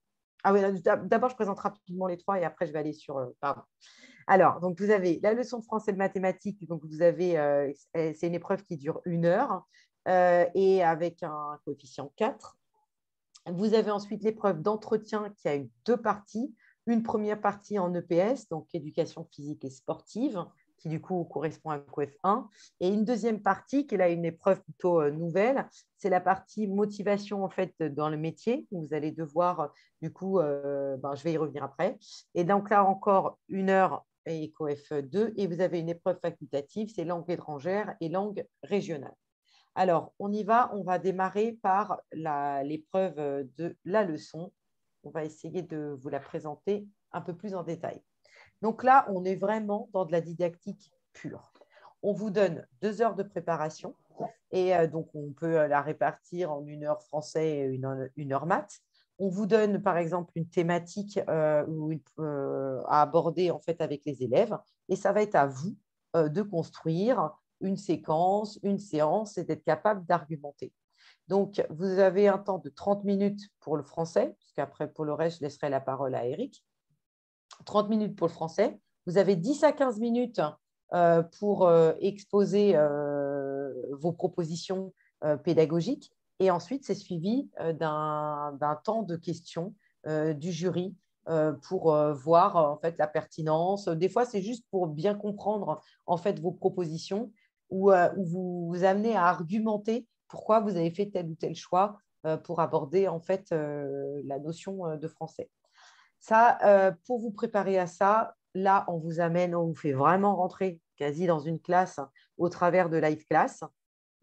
[SPEAKER 2] Ah oui, d'abord, je présente rapidement les trois et après, je vais aller sur… pardon. Alors, donc, vous avez la leçon de français et de mathématiques. Donc, vous avez, c'est une épreuve qui dure 1 heure et avec un coefficient 4. Vous avez ensuite l'épreuve d'entretien qui a eu 2 parties. Une première partie en EPS, donc éducation physique et sportive, qui du coup correspond à coef 1. Et une deuxième partie, qui est là une épreuve plutôt nouvelle, c'est la partie motivation en fait dans le métier. Vous allez devoir, du coup, je vais y revenir après. Et donc là encore, 1 heure et coef 2. Et vous avez une épreuve facultative, c'est langue étrangère et langue régionale. Alors, on y va. On va démarrer par l'épreuve de la leçon. On va essayer de vous la présenter un peu plus en détail. Donc là, on est vraiment dans de la didactique pure. On vous donne 2 heures de préparation et donc on peut la répartir en 1 heure français et 1 heure maths. On vous donne par exemple une thématique à aborder en fait avec les élèves et ça va être à vous de construire une séquence, une séance et d'être capable d'argumenter. Donc, vous avez un temps de 30 minutes pour le français, puisqu'après, pour le reste, je laisserai la parole à Eric. 30 minutes pour le français. Vous avez 10 à 15 minutes pour exposer vos propositions pédagogiques. Et ensuite, c'est suivi d'un temps de questions du jury pour voir en fait la pertinence. Des fois, c'est juste pour bien comprendre en fait vos propositions ou vous amener à argumenter pourquoi vous avez fait tel ou tel choix pour aborder en fait la notion de français. Ça, pour vous préparer à ça, là, on vous fait vraiment rentrer quasi dans une classe au travers de Live Class.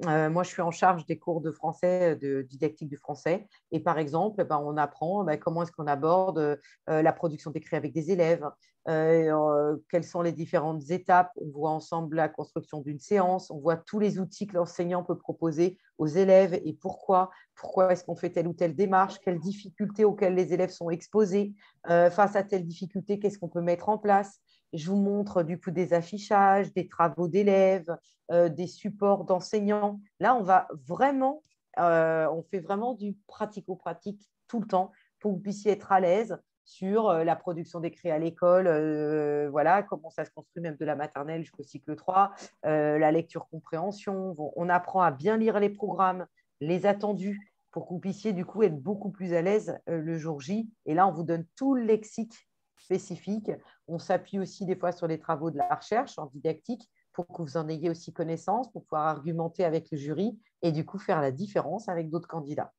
[SPEAKER 2] moi, je suis en charge des cours de français, de didactique du français. Et par exemple, on apprend comment est-ce qu'on aborde la production d'écrits avec des élèves, quelles sont les différentes étapes. On voit ensemble la construction d'une séance, on voit tous les outils que l'enseignant peut proposer aux élèves et pourquoi est-ce qu'on fait telle ou telle démarche, quelles difficultés auxquelles les élèves sont exposés. Face à telle difficulté, qu'est-ce qu'on peut mettre en place. Je vous montre du coup des affichages, des travaux d'élèves, des supports d'enseignants. Là, on fait vraiment du pratico-pratique tout le temps pour que vous puissiez être à l'aise sur la production d'écrits à l'école, voilà, comment ça se construit même de la maternelle jusqu'au cycle 3, la lecture-compréhension. On apprend à bien lire les programmes, les attendus, pour que vous puissiez du coup être beaucoup plus à l'aise le jour J. Et là, on vous donne tout le lexique spécifique. On s'appuie aussi des fois sur les travaux de la recherche en didactique pour que vous en ayez aussi connaissance, pour pouvoir argumenter avec le jury et du coup faire la différence avec d'autres candidats.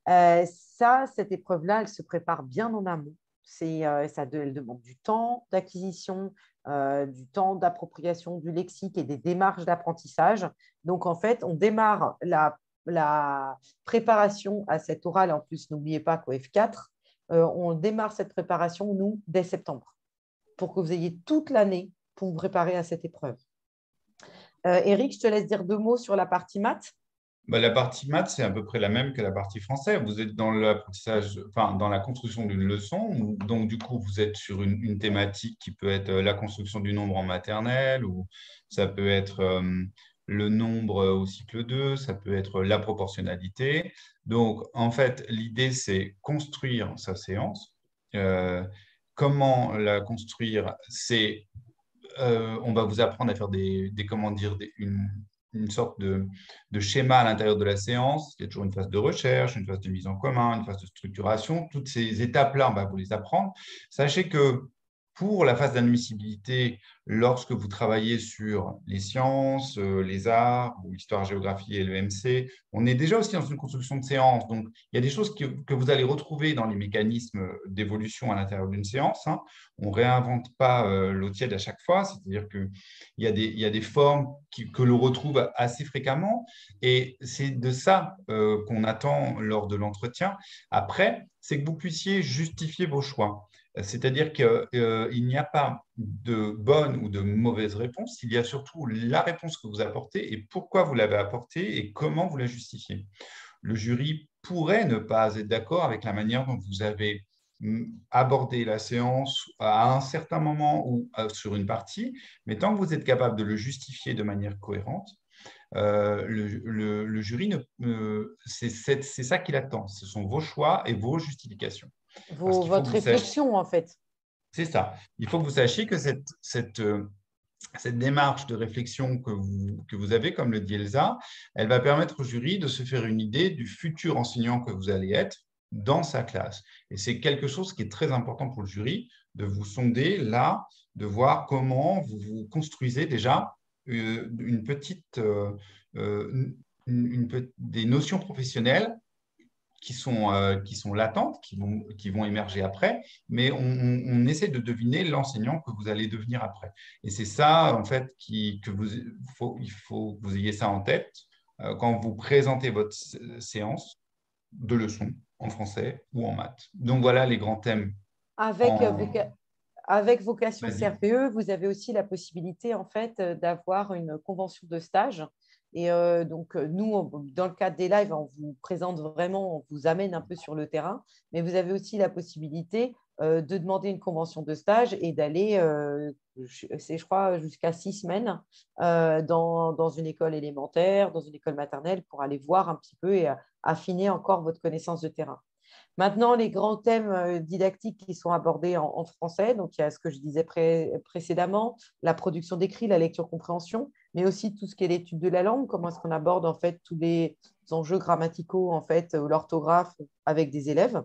[SPEAKER 2] Cette épreuve-là, elle se prépare bien en amont. Elle demande du temps d'acquisition, du temps d'appropriation du lexique et des démarches d'apprentissage. Donc, en fait, on démarre la préparation à cet oral. En plus, n'oubliez pas qu'au F4, on démarre cette préparation, nous, dès septembre, pour que vous ayez toute l'année pour vous préparer à cette épreuve. Eric, je te laisse dire 2 mots sur la partie maths.
[SPEAKER 1] La partie maths, c'est à peu près la même que la partie français. Vous êtes dans l'apprentissage, enfin, dans la construction d'une leçon. Donc, du coup, vous êtes sur une thématique qui peut être la construction du nombre en maternelle, ou ça peut être le nombre au cycle 2, ça peut être la proportionnalité. Donc, en fait, l'idée, c'est construire sa séance. Comment la construire? On va vous apprendre à faire comment dire, une sorte de schéma à l'intérieur de la séance. Il y a toujours une phase de recherche, une phase de mise en commun, une phase de structuration. Toutes ces étapes-là, on va vous les apprendre. Sachez que pour la phase d'admissibilité, lorsque vous travaillez sur les sciences, les arts, ou l'histoire, géographie et le MC, on est déjà aussi dans une construction de séance. Donc, il y a des choses que vous allez retrouver dans les mécanismes d'évolution à l'intérieur d'une séance. Hein. On ne réinvente pas l'eau tiède à chaque fois, c'est-à-dire qu'il y a des formes que l'on retrouve assez fréquemment, et c'est de ça qu'on attend lors de l'entretien. Après, c'est que vous puissiez justifier vos choix. C'est-à-dire qu'il n'y a pas de bonne ou de mauvaise réponse, il y a surtout la réponse que vous apportez et pourquoi vous l'avez apportée et comment vous la justifiez. Le jury pourrait ne pas être d'accord avec la manière dont vous avez abordé la séance à un certain moment ou sur une partie, mais tant que vous êtes capable de le justifier de manière cohérente, le jury, c'est ça qu'il attend. Ce sont vos choix et vos justifications. Parce qu'il faut
[SPEAKER 2] Votre
[SPEAKER 1] que vous sachiez,
[SPEAKER 2] réflexion, en fait.
[SPEAKER 1] c'est ça. Il faut que vous sachiez que cette démarche de réflexion que vous avez, comme le dit Elsa, elle va permettre au jury de se faire une idée du futur enseignant que vous allez être dans sa classe. Et c'est quelque chose qui est très important pour le jury, de vous sonder là, de voir comment vous construisez déjà une petite, des notions professionnelles qui sont latentes, qui vont émerger après, mais on essaie de deviner l'enseignant que vous allez devenir après. Et c'est ça, en fait, il faut que vous ayez ça en tête quand vous présentez votre séance de leçon en français ou en maths. Donc voilà les grands thèmes.
[SPEAKER 2] Avec,
[SPEAKER 1] En...
[SPEAKER 2] avec vocation
[SPEAKER 1] Vas-y.
[SPEAKER 2] CRPE, vous avez aussi la possibilité en fait d'avoir une convention de stage. Et donc, nous, dans le cadre des lives, on vous présente vraiment, on vous amène un peu sur le terrain, mais vous avez aussi la possibilité de demander une convention de stage et d'aller, je crois, jusqu'à 6 semaines dans une école élémentaire, dans une école maternelle, pour aller voir un petit peu et affiner encore votre connaissance de terrain. Maintenant, les grands thèmes didactiques qui sont abordés en français, donc il y a ce que je disais précédemment, la production d'écrit, la lecture-compréhension, mais aussi tout ce qui est l'étude de la langue, comment est-ce qu'on aborde en fait tous les enjeux grammaticaux, en fait, l'orthographe avec des élèves.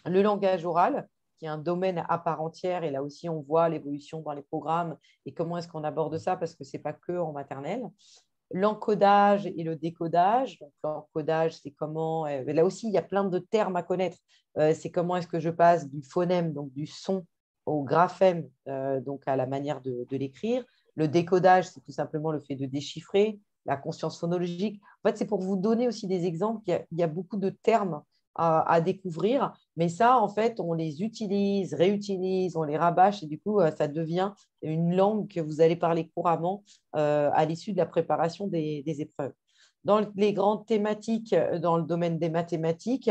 [SPEAKER 2] Le langage oral, qui est un domaine à part entière, et là aussi on voit l'évolution dans les programmes et comment est-ce qu'on aborde ça, parce que ce n'est pas que en maternelle. L'encodage et le décodage. Donc, l'encodage, c'est comment… là aussi, il y a plein de termes à connaître. C'est comment est-ce que je passe du phonème, donc du son, au graphème, donc à la manière de l'écrire. Le décodage, c'est tout simplement le fait de déchiffrer. la conscience phonologique. En fait, c'est pour vous donner aussi des exemples. Il y a beaucoup de termes à découvrir, mais ça, en fait, on les utilise, réutilise, on les rabâche et du coup, ça devient une langue que vous allez parler couramment à l'issue de la préparation des épreuves. Dans les grandes thématiques, dans le domaine des mathématiques,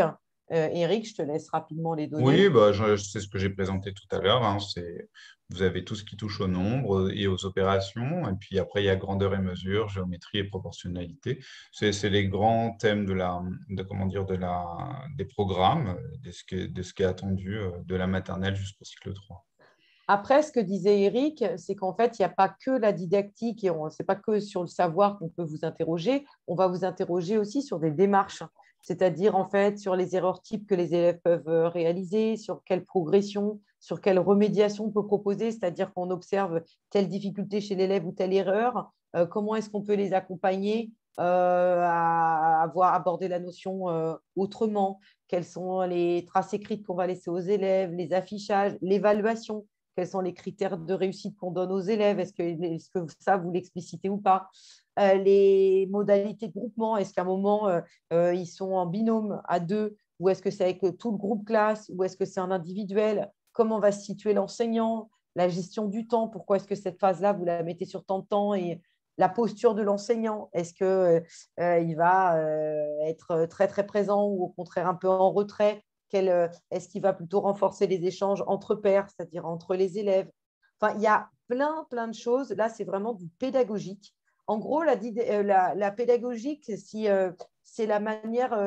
[SPEAKER 2] Eric, je te laisse rapidement les
[SPEAKER 1] Oui,
[SPEAKER 2] donner.
[SPEAKER 1] bah, c'est ce que j'ai présenté tout à l'heure. Hein. Vous avez tout ce qui touche au nombre et aux opérations. Et puis après, il y a grandeur et mesure, géométrie et proportionnalité. C'est les grands thèmes comment dire, des programmes, de ce qui est attendu de la maternelle jusqu'au cycle 3.
[SPEAKER 2] Après, ce que disait Eric, c'est qu'en fait, il n'y a pas que la didactique et ce n'est pas que sur le savoir qu'on peut vous interroger. On va vous interroger aussi sur des démarches, c'est-à-dire en fait sur les erreurs types que les élèves peuvent réaliser, sur quelle progression, sur quelle remédiation on peut proposer, c'est-à-dire qu'on observe telle difficulté chez l'élève ou telle erreur, comment est-ce qu'on peut les accompagner à avoir abordé la notion autrement, quelles sont les traces écrites qu'on va laisser aux élèves, les affichages, l'évaluation. Quels sont les critères de réussite qu'on donne aux élèves? Est-ce que ça, vous l'explicitez ou pas? Les modalités de groupement, est-ce qu'à un moment, ils sont en binôme à deux, ou est-ce que c'est avec tout le groupe classe, ou est-ce que c'est en individuel? Comment va se situer l'enseignant? La gestion du temps, pourquoi est-ce que cette phase-là, vous la mettez sur tant de temps? Et la posture de l'enseignant, est-ce qu'il va être très, très présent ou au contraire un peu en retrait? Est-ce qu'il va plutôt renforcer les échanges entre pairs, c'est-à-dire entre les élèves? Enfin, il y a plein, plein de choses. Là, c'est vraiment du pédagogique. En gros, la pédagogique, c'est la manière,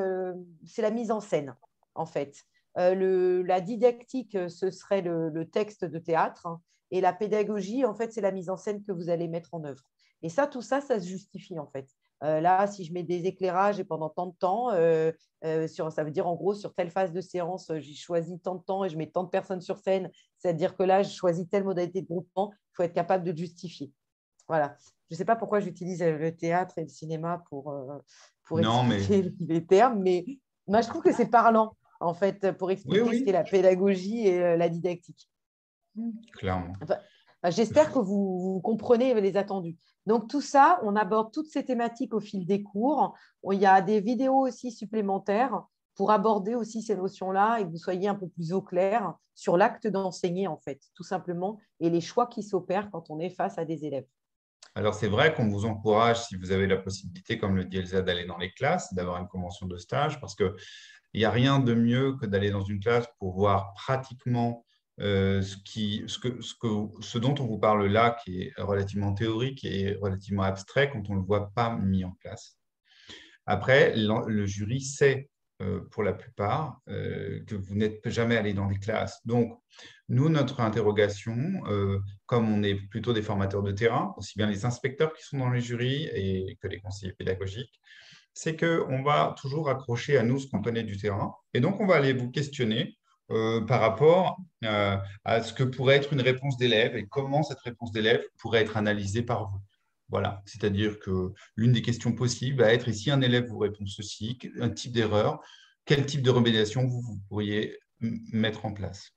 [SPEAKER 2] c'est la mise en scène, en fait. La didactique, ce serait le texte de théâtre, hein, et la pédagogie, en fait, c'est la mise en scène que vous allez mettre en œuvre. Et ça, tout ça, ça se justifie, en fait. Là, si je mets des éclairages et pendant tant de temps, ça veut dire en gros sur telle phase de séance, j'ai choisi tant de temps et je mets tant de personnes sur scène, c'est-à-dire que là, je choisis telle modalité de groupement, il faut être capable de le justifier. Voilà. Je ne sais pas pourquoi j'utilise le théâtre et le cinéma pour
[SPEAKER 1] Non, mais
[SPEAKER 2] expliquer les termes, mais moi, je trouve que c'est parlant, en fait, pour
[SPEAKER 1] oui,
[SPEAKER 2] expliquer ce qu'est
[SPEAKER 1] oui,
[SPEAKER 2] la pédagogie et la didactique.
[SPEAKER 1] clairement.
[SPEAKER 2] Enfin, j'espère que vous comprenez les attendus. Donc, tout ça, on aborde toutes ces thématiques au fil des cours. Il y a des vidéos aussi supplémentaires pour aborder aussi ces notions-là et que vous soyez un peu plus au clair sur l'acte d'enseigner, en fait, tout simplement, et les choix qui s'opèrent quand on est face à des élèves.
[SPEAKER 1] Alors, c'est vrai qu'on vous encourage, si vous avez la possibilité, comme le dit Elsa, d'aller dans les classes, d'avoir une convention de stage, parce qu'il n'y a rien de mieux que d'aller dans une classe pour voir pratiquement ce dont on vous parle là, qui est relativement théorique et relativement abstrait quand on ne le voit pas mis en place. Après, le jury sait, pour la plupart, que vous n'êtes jamais allé dans des classes. Donc, nous, notre interrogation, comme on est plutôt des formateurs de terrain, aussi bien les inspecteurs qui sont dans les jurys et que les conseillers pédagogiques, c'est qu'on va toujours accrocher à nous ce qu'on connaît du terrain. Et donc, on va aller vous questionner par rapport à ce que pourrait être une réponse d'élève et comment cette réponse d'élève pourrait être analysée par vous. Voilà, c'est-à-dire que l'une des questions possibles va être, et si un élève vous répond ceci, un type d'erreur, quel type de remédiation vous pourriez mettre en place?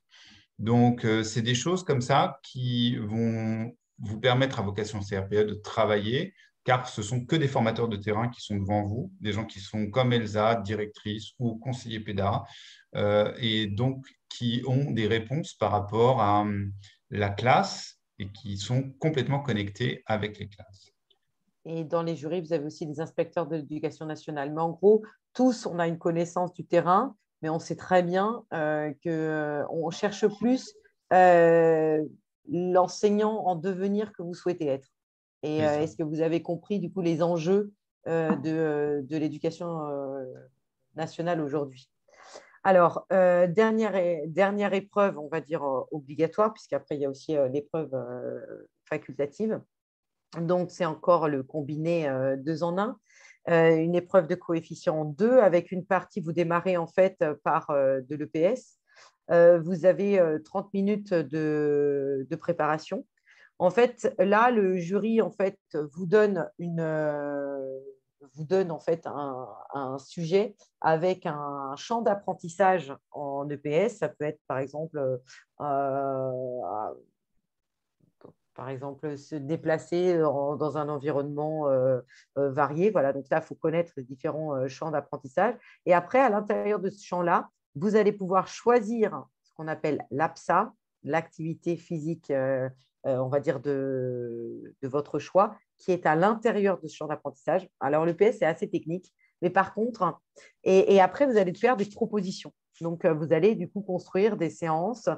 [SPEAKER 1] Donc, c'est des choses comme ça qui vont vous permettre à vocation CRPE de travailler, car ce sont que des formateurs de terrain qui sont devant vous, des gens qui sont comme Elsa, directrice ou conseiller PEDA, et donc qui ont des réponses par rapport à la classe et qui sont complètement connectés avec les classes.
[SPEAKER 2] Et dans les jurys, vous avez aussi des inspecteurs de l'éducation nationale. Mais en gros, tous, on a une connaissance du terrain, mais on sait très bien qu'on cherche plus euh, l'enseignant en devenir que vous souhaitez être. Et
[SPEAKER 1] C'est ça.
[SPEAKER 2] est-ce que vous avez compris, du coup, les enjeux de l'éducation nationale aujourd'hui? Alors, dernière épreuve, on va dire obligatoire, puisqu'après, il y a aussi l'épreuve facultative. Donc, c'est encore le combiné 2 en 1. Une épreuve de coefficient 2 avec une partie, vous démarrez en fait par de l'EPS. Vous avez 30 minutes de préparation. En fait, là, le jury en fait, vous donne en fait un sujet avec un champ d'apprentissage en EPS. Ça peut être par exemple par exemple, se déplacer dans un environnement varié. Voilà, donc là, il faut connaître les différents champs d'apprentissage. Et après, à l'intérieur de ce champ-là, vous allez pouvoir choisir ce qu'on appelle l'APSA, l'activité physique, on va dire, de votre choix, qui est à l'intérieur de ce champ d'apprentissage. Alors, le PS, c'est assez technique, mais par contre, et après, vous allez faire des propositions. Donc, vous allez du coup construire des séances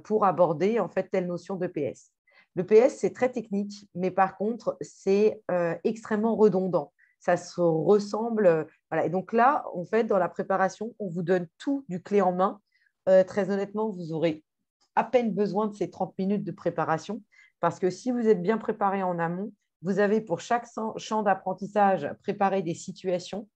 [SPEAKER 2] pour aborder en fait telle notion de PS. Le PS, c'est très technique, mais par contre, c'est extrêmement redondant. Ça se ressemble. Voilà. Et donc là, en fait, dans la préparation, on vous donne tout du clé en main. Très honnêtement, vous aurez à peine besoin de ces 30 minutes de préparation parce que si vous êtes bien préparé en amont, vous avez pour chaque champ d'apprentissage préparé des situations.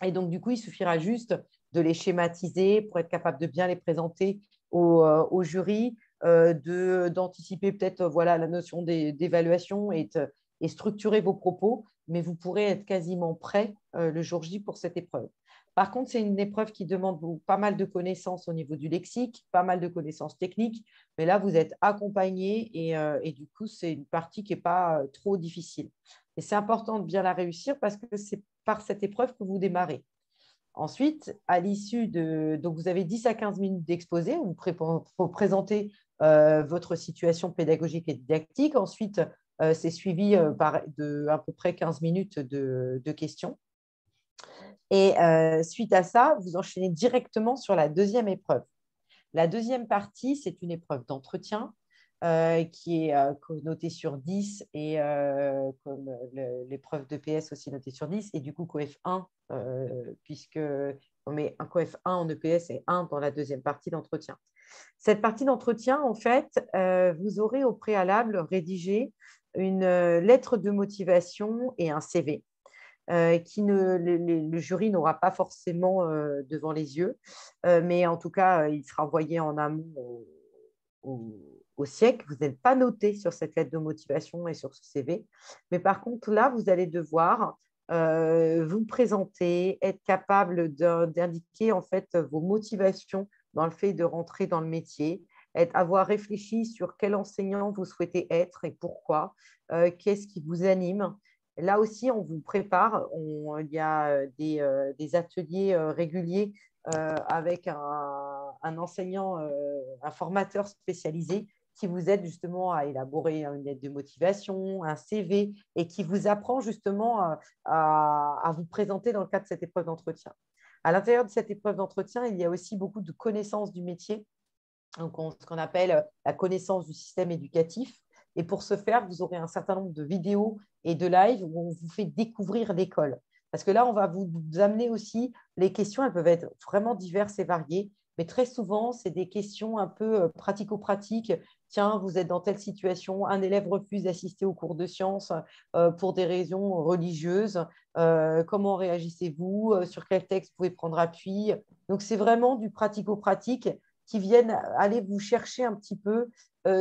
[SPEAKER 2] Et donc, du coup, il suffira juste de les schématiser pour être capable de bien les présenter au jury, d'anticiper peut-être voilà, la notion d'évaluation et structurer vos propos, mais vous pourrez être quasiment prêt le jour J pour cette épreuve. Par contre, c'est une épreuve qui demande pas mal de connaissances au niveau du lexique, pas mal de connaissances techniques, mais là, vous êtes accompagné et du coup, c'est une partie qui n'est pas trop difficile. Et c'est important de bien la réussir parce que c'est par cette épreuve que vous démarrez. Ensuite, à l'issue de… Donc, vous avez 10 à 15 minutes d'exposé où vous présentez votre situation pédagogique et didactique. Ensuite, c'est suivi par à peu près 15 minutes de questions. Et suite à ça, vous enchaînez directement sur la deuxième épreuve. La deuxième partie, c'est une épreuve d'entretien qui est notée sur 10 et comme l'épreuve de PS aussi notée sur 10 et du coup coef 1 puisque on met un coef 1 en EPS et 1 dans la deuxième partie d'entretien. Cette partie d'entretien, en fait, vous aurez au préalable rédigé une lettre de motivation et un CV. Le jury n'aura pas forcément devant les yeux, mais en tout cas, il sera envoyé en amont au siècle. Vous n'êtes pas noté sur cette lettre de motivation et sur ce CV, mais par contre, là, vous allez devoir vous présenter, être capable d'indiquer en fait vos motivations dans le fait de rentrer dans le métier, avoir réfléchi sur quel enseignant vous souhaitez être et pourquoi, qu'est-ce qui vous anime. Là aussi, on vous prépare. Il y a des ateliers réguliers avec un enseignant, un formateur spécialisé qui vous aide justement à élaborer une lettre de motivation, un CV et qui vous apprend justement à vous présenter dans le cadre de cette épreuve d'entretien. À l'intérieur de cette épreuve d'entretien, il y a aussi beaucoup de connaissances du métier, donc ce qu'on appelle la connaissance du système éducatif. Et pour ce faire, vous aurez un certain nombre de vidéos et de lives où on vous fait découvrir l'école. Parce que là, on va vous amener aussi, les questions, elles peuvent être vraiment diverses et variées, mais très souvent, c'est des questions un peu pratico-pratiques. Tiens, vous êtes dans telle situation, un élève refuse d'assister aux cours de sciences pour des raisons religieuses. Comment réagissez-vous? Sur quel texte vous pouvez prendre appui? Donc, c'est vraiment du pratico-pratique qui viennent aller vous chercher un petit peu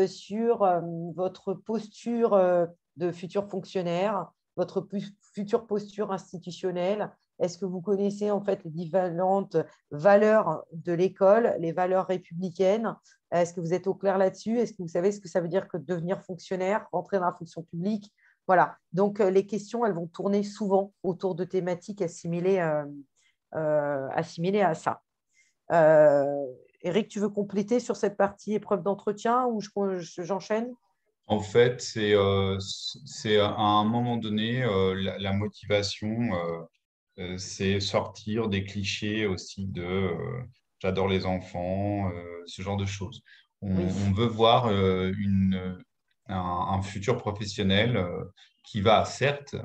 [SPEAKER 2] sur votre posture de futur fonctionnaire, votre future posture institutionnelle. Est-ce que vous connaissez en fait les différentes valeurs de l'école, les valeurs républicaines? Est-ce que vous êtes au clair là-dessus? Est-ce que vous savez ce que ça veut dire que devenir fonctionnaire, rentrer dans la fonction publique? Voilà. Donc, les questions, elles vont tourner souvent autour de thématiques assimilées à ça. Eric, tu veux compléter sur cette partie épreuve d'entretien ou j'enchaîne?
[SPEAKER 1] En fait, c'est à un moment donné, la motivation, c'est sortir des clichés aussi de j'adore les enfants, ce genre de choses.
[SPEAKER 2] Oui,
[SPEAKER 1] On veut voir un futur professionnel qui va certes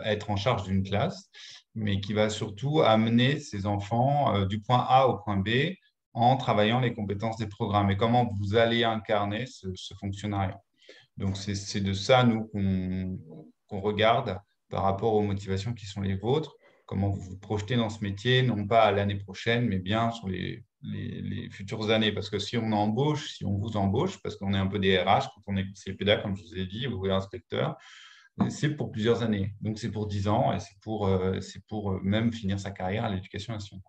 [SPEAKER 1] être en charge d'une classe, mais qui va surtout amener ses enfants du point A au point B en travaillant les compétences des programmes et comment vous allez incarner ce fonctionnariat. Donc, c'est de ça, nous, qu'on regarde par rapport aux motivations qui sont les vôtres, comment vous vous projetez dans ce métier, non pas à l'année prochaine, mais bien sur les futures années. Parce que si on embauche, si on vous embauche, parce qu'on est un peu des RH, quand on est CPDA, comme je vous ai dit, ou inspecteur, c'est pour plusieurs années. Donc, c'est pour 10 ans et c'est pour même finir sa carrière à l'éducation nationale.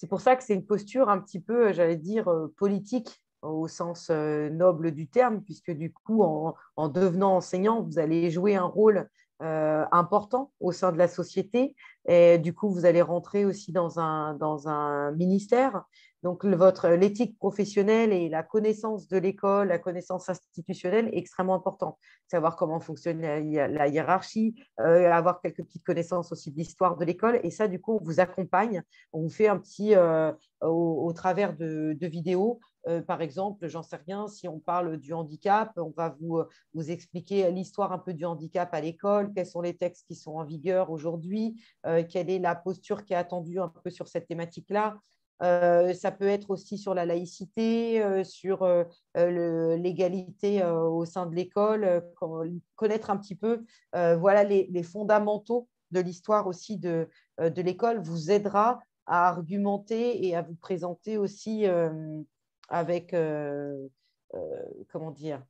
[SPEAKER 2] c'est pour ça que c'est une posture un petit peu, j'allais dire, politique au sens noble du terme, puisque du coup, en devenant enseignant, vous allez jouer un rôle important au sein de la société. Et du coup, vous allez rentrer aussi dans un ministère. Donc, l'éthique professionnelle et la connaissance de l'école, la connaissance institutionnelle est extrêmement importante. Savoir comment fonctionne la hiérarchie, avoir quelques petites connaissances aussi de l'histoire de l'école. Et ça, du coup, on vous accompagne. On vous fait un petit, au travers de vidéos. Par exemple, j'en sais rien, si on parle du handicap, on va vous expliquer l'histoire un peu du handicap à l'école, quels sont les textes qui sont en vigueur aujourd'hui, quelle est la posture qui est attendue un peu sur cette thématique-là. Ça peut être aussi sur la laïcité, sur l'égalité au sein de l'école, connaître un petit peu voilà, les fondamentaux de l'histoire aussi de l'école vous aidera à argumenter et à vous présenter aussi avec, comment dire,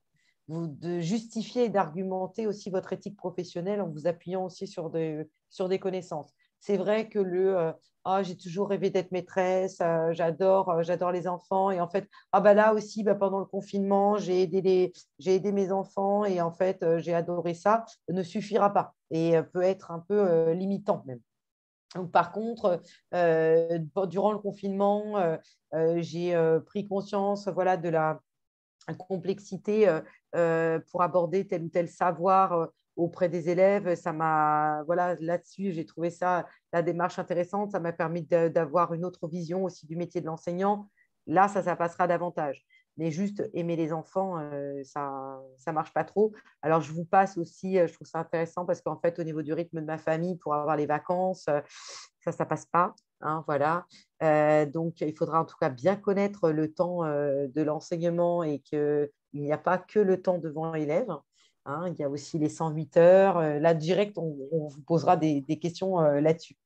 [SPEAKER 2] de justifier et d'argumenter aussi votre éthique professionnelle en vous appuyant aussi sur des connaissances. C'est vrai que j'ai toujours rêvé d'être maîtresse, j'adore les enfants. Et en fait, là aussi, pendant le confinement, j'ai aidé mes enfants et en fait, j'ai adoré ça, ne suffira pas et peut être un peu limitant même. Donc, par contre, durant le confinement, j'ai pris conscience voilà, de la complexité pour aborder tel ou tel savoir auprès des élèves. Voilà, là-dessus, j'ai trouvé ça, la démarche intéressante. Ça m'a permis d'avoir une autre vision aussi du métier de l'enseignant. Là, ça passera davantage. Mais juste aimer les enfants, ça ne marche pas trop. Alors, je vous passe aussi, je trouve ça intéressant parce qu'en fait, au niveau du rythme de ma famille, pour avoir les vacances, ça ne passe pas. Hein, voilà. Donc, il faudra en tout cas bien connaître le temps de l'enseignement et qu'il n'y a pas que le temps devant élève. Hein, il y a aussi les 108 heures. Là, direct, on vous posera des questions là-dessus.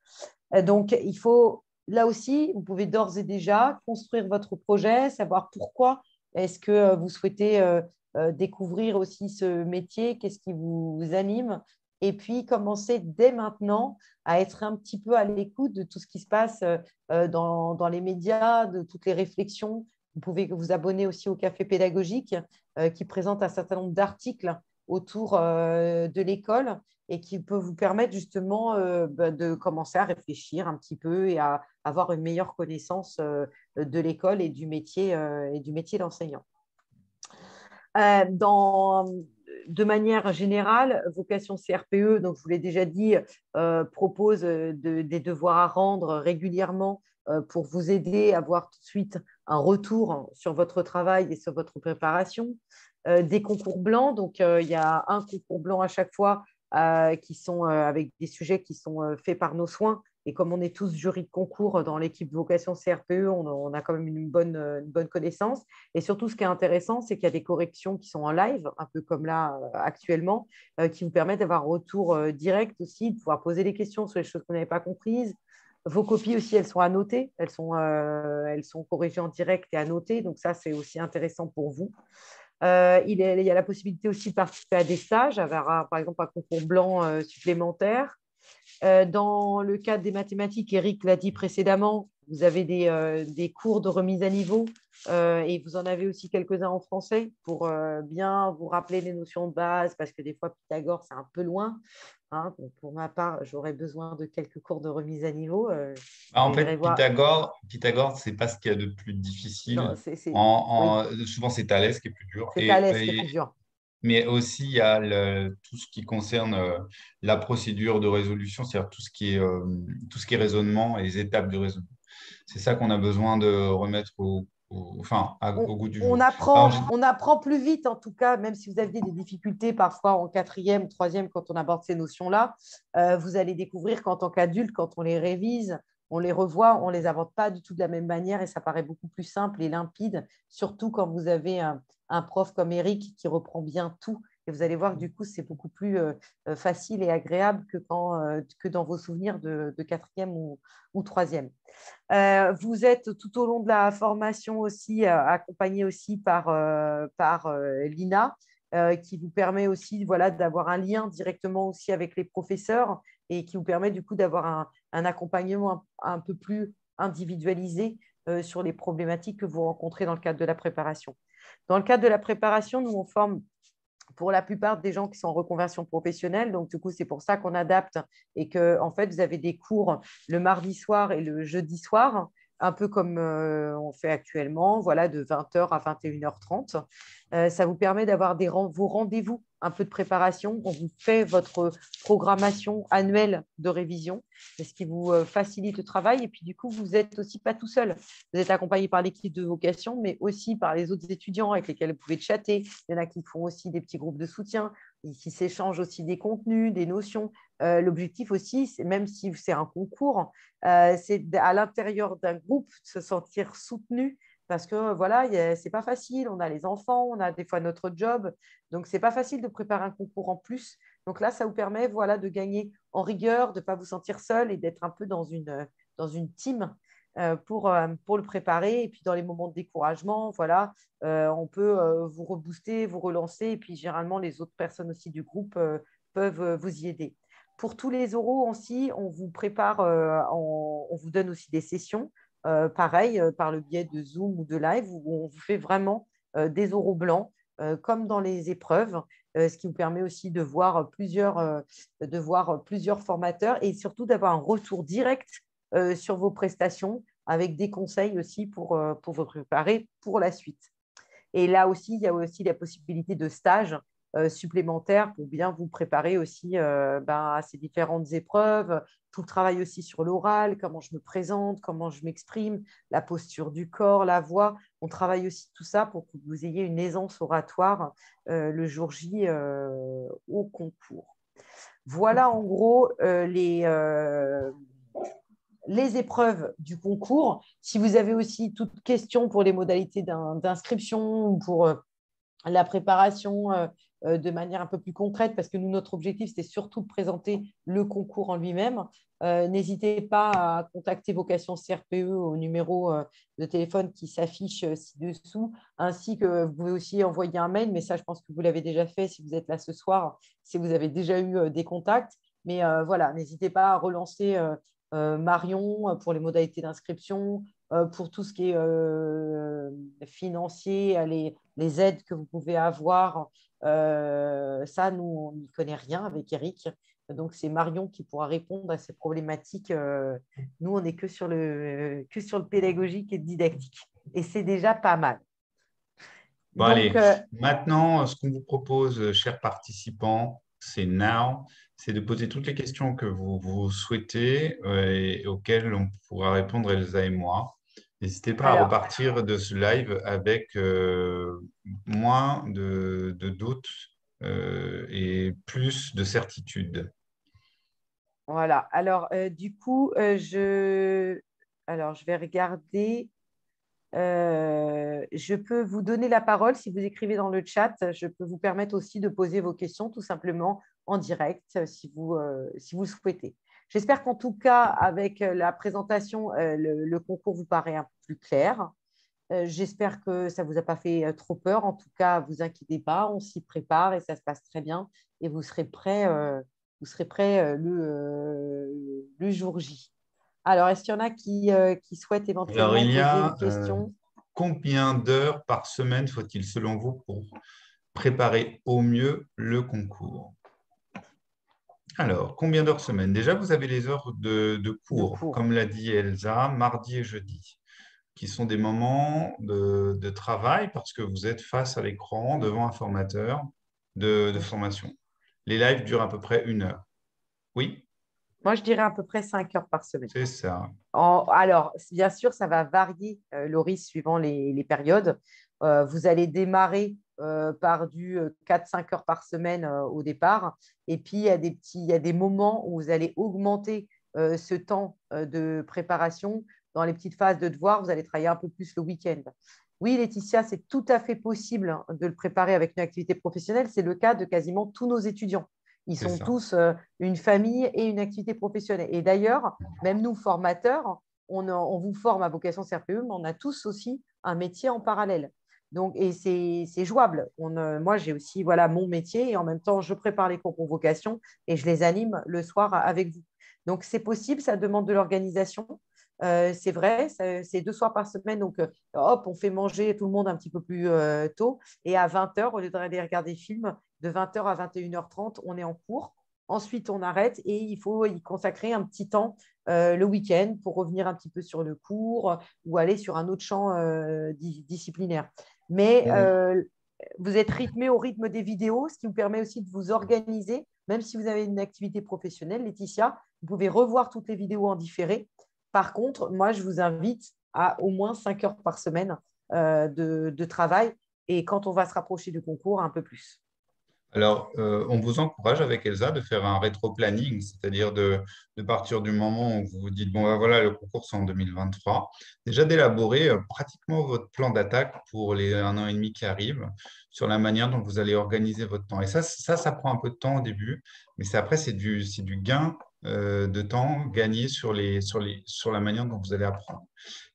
[SPEAKER 2] Donc, il faut, là aussi, vous pouvez d'ores et déjà construire votre projet, savoir pourquoi est-ce que vous souhaitez découvrir aussi ce métier, qu'est-ce qui vous anime, et puis commencer dès maintenant à être un petit peu à l'écoute de tout ce qui se passe dans les médias, de toutes les réflexions. Vous pouvez vous abonner aussi au Café pédagogique qui présente un certain nombre d'articles autour de l'école et qui peut vous permettre justement de commencer à réfléchir un petit peu et à avoir une meilleure connaissance de l'école et du métier d'enseignant. De manière générale, Vocation CRPE, donc je vous l'ai déjà dit, propose des devoirs à rendre régulièrement pour vous aider à avoir tout de suite un retour sur votre travail et sur votre préparation. Des concours blancs, donc il y a un concours blanc à chaque fois qui sont avec des sujets qui sont faits par nos soins. Et comme on est tous jury de concours dans l'équipe Vocation CRPE, on a quand même une bonne connaissance. Et surtout, ce qui est intéressant, c'est qu'il y a des corrections qui sont en live, un peu comme là actuellement, qui vous permettent d'avoir un retour direct aussi, de pouvoir poser des questions sur les choses que vous n'avez pas comprises. Vos copies aussi, elles sont annotées, elles sont corrigées en direct et annotées. Donc ça, c'est aussi intéressant pour vous. Il y a la possibilité aussi de participer à des stages, par exemple un concours blanc supplémentaire. Dans le cadre des mathématiques, Eric l'a dit précédemment, vous avez des cours de remise à niveau et vous en avez aussi quelques-uns en français pour bien vous rappeler les notions de base parce que des fois, Pythagore, c'est un peu loin. Hein. Donc, pour ma part, j'aurais besoin de quelques cours de remise à niveau.
[SPEAKER 1] En
[SPEAKER 2] J'irai
[SPEAKER 1] fait,
[SPEAKER 2] voir.
[SPEAKER 1] Pythagore, c'est pas ce qu'il y a de plus difficile.
[SPEAKER 2] Non, oui,
[SPEAKER 1] Souvent, c'est Thalès qui est plus dur.
[SPEAKER 2] c'est Thalès qui est plus dur.
[SPEAKER 1] Mais aussi, il y a tout ce qui concerne la procédure de résolution, c'est-à-dire tout ce qui est raisonnement et les étapes du raisonnement. C'est ça qu'on a besoin de remettre au goût du jour.
[SPEAKER 2] On apprend plus vite, en tout cas, même si vous aviez des difficultés parfois en quatrième, troisième, quand on aborde ces notions-là, vous allez découvrir qu'en tant qu'adulte, quand on les révise, on les revoit, on ne les aborde pas du tout de la même manière et ça paraît beaucoup plus simple et limpide, surtout quand vous avez un prof comme Eric qui reprend bien tout. Et vous allez voir que du coup, c'est beaucoup plus facile et agréable que dans vos souvenirs de quatrième ou troisième. Vous êtes tout au long de la formation aussi accompagné aussi par l'INA qui vous permet aussi voilà, d'avoir un lien directement aussi avec les professeurs et qui vous permet du coup d'avoir un accompagnement un peu plus individualisé sur les problématiques que vous rencontrez dans le cadre de la préparation. Dans le cadre de la préparation, nous, on forme pour la plupart des gens qui sont en reconversion professionnelle. Donc, du coup, c'est pour ça qu'on adapte et que, en fait, vous avez des cours le mardi soir et le jeudi soir, un peu comme on fait actuellement, voilà, de 20h à 21h30. Ça vous permet d'avoir vos rendez-vous, un peu de préparation. On vous fait votre programmation annuelle de révision, ce qui vous facilite le travail. Et puis, du coup, vous n'êtes aussi pas tout seul. Vous êtes accompagné par l'équipe de vocation, mais aussi par les autres étudiants avec lesquels vous pouvez chatter. Il y en a qui font aussi des petits groupes de soutien, qui s'échangent aussi des contenus, des notions. L'objectif aussi, même si c'est un concours, c'est à l'intérieur d'un groupe de se sentir soutenu parce que voilà, c'est pas facile. On a les enfants, on a des fois notre job, donc c'est pas facile de préparer un concours en plus. Donc là, ça vous permet voilà, de gagner en rigueur, de ne pas vous sentir seul et d'être un peu dans une team pour le préparer. Et puis, dans les moments de découragement, voilà, on peut vous rebooster, vous relancer. Et puis, généralement, les autres personnes aussi du groupe peuvent vous y aider. Pour tous les oraux aussi, on vous prépare, on vous donne aussi des sessions, pareil, par le biais de Zoom ou de Live, où on vous fait vraiment des oraux blancs, comme dans les épreuves, ce qui vous permet aussi de voir plusieurs formateurs et surtout d'avoir un retour direct sur vos prestations avec des conseils aussi pour vous préparer pour la suite. Et là aussi, il y a aussi la possibilité de stages supplémentaires pour bien vous préparer aussi à ces différentes épreuves, tout le travail aussi sur l'oral, comment je me présente, comment je m'exprime, la posture du corps, la voix. On travaille aussi tout ça pour que vous ayez une aisance oratoire le jour J au concours. Voilà en gros les épreuves du concours. Si vous avez aussi toute question pour les modalités d'inscription ou pour la préparation de manière un peu plus concrète, parce que nous, notre objectif, c'était surtout de présenter le concours en lui-même. N'hésitez pas à contacter Vocation CRPE au numéro de téléphone qui s'affiche ci-dessous, ainsi que vous pouvez aussi envoyer un mail, mais ça, je pense que vous l'avez déjà fait si vous êtes là ce soir, si vous avez déjà eu des contacts. Mais voilà, n'hésitez pas à relancer Marion pour les modalités d'inscription, pour tout ce qui est financier, les aides que vous pouvez avoir. Ça, nous, on n'y connaît rien avec Eric. Donc, c'est Marion qui pourra répondre à ces problématiques. Nous, on n'est que sur le pédagogique et le didactique. Et c'est déjà pas mal.
[SPEAKER 1] Bon,
[SPEAKER 2] Donc,
[SPEAKER 1] allez, maintenant, ce qu'on vous propose, chers participants, c'est now, c'est de poser toutes les questions que vous souhaitez et auxquelles on pourra répondre Elsa et moi. N'hésitez pas à
[SPEAKER 2] alors,
[SPEAKER 1] repartir de ce live avec moins de doutes et plus de certitude.
[SPEAKER 2] voilà. Alors, du coup, je vais regarder. Je peux vous donner la parole si vous écrivez dans le chat. Je peux vous permettre aussi de poser vos questions tout simplement en direct si vous le souhaitez. J'espère qu'en tout cas, avec la présentation, le concours vous paraît un peu plus clair. J'espère que ça ne vous a pas fait trop peur. En tout cas, vous inquiétez pas, on s'y prépare et ça se passe très bien. Et vous serez prêts le jour J. Alors, est-ce qu'il y en a qui souhaitent
[SPEAKER 1] Alors,
[SPEAKER 2] éventuellement
[SPEAKER 1] il y
[SPEAKER 2] poser une
[SPEAKER 1] a
[SPEAKER 2] question?
[SPEAKER 1] combien d'heures par semaine faut-il, selon vous, pour préparer au mieux le concours? Alors, combien d'heures semaine? Déjà, vous avez les heures de
[SPEAKER 2] De
[SPEAKER 1] cours,
[SPEAKER 2] cours.
[SPEAKER 1] comme l'a dit Elsa, mardi et jeudi, qui sont des moments de travail parce que vous êtes face à l'écran devant un formateur de formation. Les lives durent à peu près 1 heure. Oui,
[SPEAKER 2] Moi, je dirais à peu près 5 heures par semaine.
[SPEAKER 1] c'est ça.
[SPEAKER 2] Alors, bien sûr, ça va varier, Laurie, suivant les périodes. Vous allez démarrer par du 4-5 heures par semaine au départ. Et puis, il y a des moments où vous allez augmenter ce temps de préparation. Dans les petites phases de devoir, vous allez travailler un peu plus le week-end. Oui, Laetitia, c'est tout à fait possible de le préparer avec une activité professionnelle. C'est le cas de quasiment tous nos étudiants. Ils
[SPEAKER 1] C'est
[SPEAKER 2] sont
[SPEAKER 1] ça.
[SPEAKER 2] tous une famille et une activité professionnelle. Et d'ailleurs, même nous, formateurs, on vous forme à vocation CRPE, mais on a tous aussi un métier en parallèle. Donc, et c'est jouable. Moi, j'ai aussi voilà, mon métier et en même temps, je prépare les cours pour vocation et je les anime le soir avec vous. Donc, c'est possible, ça demande de l'organisation. C'est vrai, c'est 2 soirs par semaine. Donc, hop, on fait manger tout le monde un petit peu plus tôt. Et à 20 heures, au lieu d'aller regarder des films, de 20 heures à 21h30, on est en cours. Ensuite, on arrête et il faut y consacrer un petit temps le week-end pour revenir un petit peu sur le cours ou aller sur un autre champ disciplinaire. Mais vous êtes rythmé au rythme des vidéos, ce qui vous permet aussi de vous organiser. Même si vous avez une activité professionnelle, Laetitia, vous pouvez revoir toutes les vidéos en différé. Par contre, moi, je vous invite à au moins 5 heures par semaine de travail et quand on va se rapprocher du concours, un peu plus.
[SPEAKER 1] Alors, on vous encourage avec Elsa de faire un rétro-planning, c'est-à-dire de partir du moment où vous vous dites, bon, ben voilà, le concours c'est en 2023, déjà d'élaborer pratiquement votre plan d'attaque pour les 1 an et demi qui arrivent, sur la manière dont vous allez organiser votre temps. Et ça prend un peu de temps au début, mais après, c'est du gain de temps gagné sur la manière dont vous allez apprendre.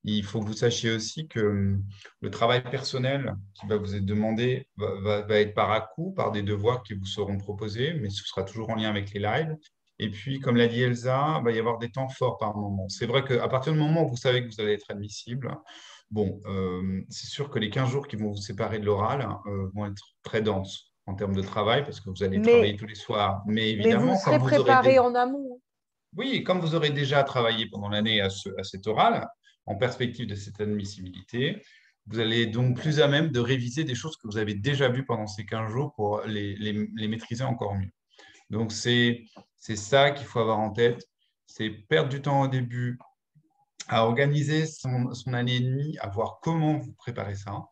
[SPEAKER 1] Il faut que vous sachiez aussi que le travail personnel qui va vous être demandé va être par à-coup, par des devoirs qui vous seront proposés, mais ce sera toujours en lien avec les lives. Et puis, comme l'a dit Elsa, il va y avoir des temps forts par moment. C'est vrai qu'à partir du moment où vous savez que vous allez être admissible, bon, c'est sûr que les 15 jours qui vont vous séparer de l'oral vont être très denses en termes de travail, parce que vous allez travailler
[SPEAKER 2] Mais,
[SPEAKER 1] tous les soirs. Mais
[SPEAKER 2] mais vous
[SPEAKER 1] évidemment,
[SPEAKER 2] serez préparé en amont.
[SPEAKER 1] oui, comme vous aurez déjà travaillé pendant l'année à cet oral, en perspective de cette admissibilité, vous allez donc plus à même de réviser des choses que vous avez déjà vues pendant ces 15 jours pour les maîtriser encore mieux. Donc, c'est ça qu'il faut avoir en tête, c'est perdre du temps au début à organiser son année et demie, à voir comment vous préparez ça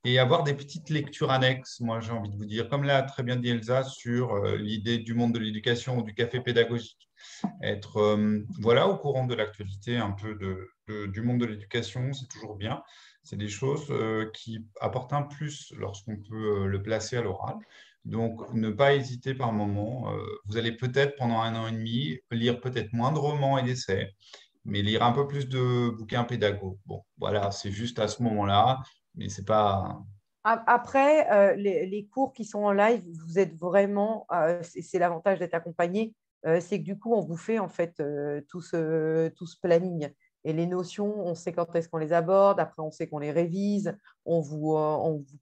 [SPEAKER 1] et avoir des petites lectures annexes, moi j'ai envie de vous dire, comme l'a très bien dit Elsa, sur l'idée du monde de l'éducation ou du café pédagogique être voilà, au courant de l'actualité un peu du monde de l'éducation, c'est toujours bien. C'est des choses qui apportent un plus lorsqu'on peut le placer à l'oral. Donc, ne pas hésiter par moment. Vous allez peut-être, pendant 1 an et demi, lire peut-être moins de romans et d'essais, mais lire un peu plus de bouquins pédagogues. Bon, voilà, c'est juste à ce moment-là, mais c'est pas…
[SPEAKER 2] Après, les cours qui sont en live, vous êtes vraiment, c'est l'avantage d'être accompagné, c'est que du coup, on vous fait en fait tout ce planning. Et les notions, on sait quand est-ce qu'on les aborde, après on sait qu'on les révise, on vous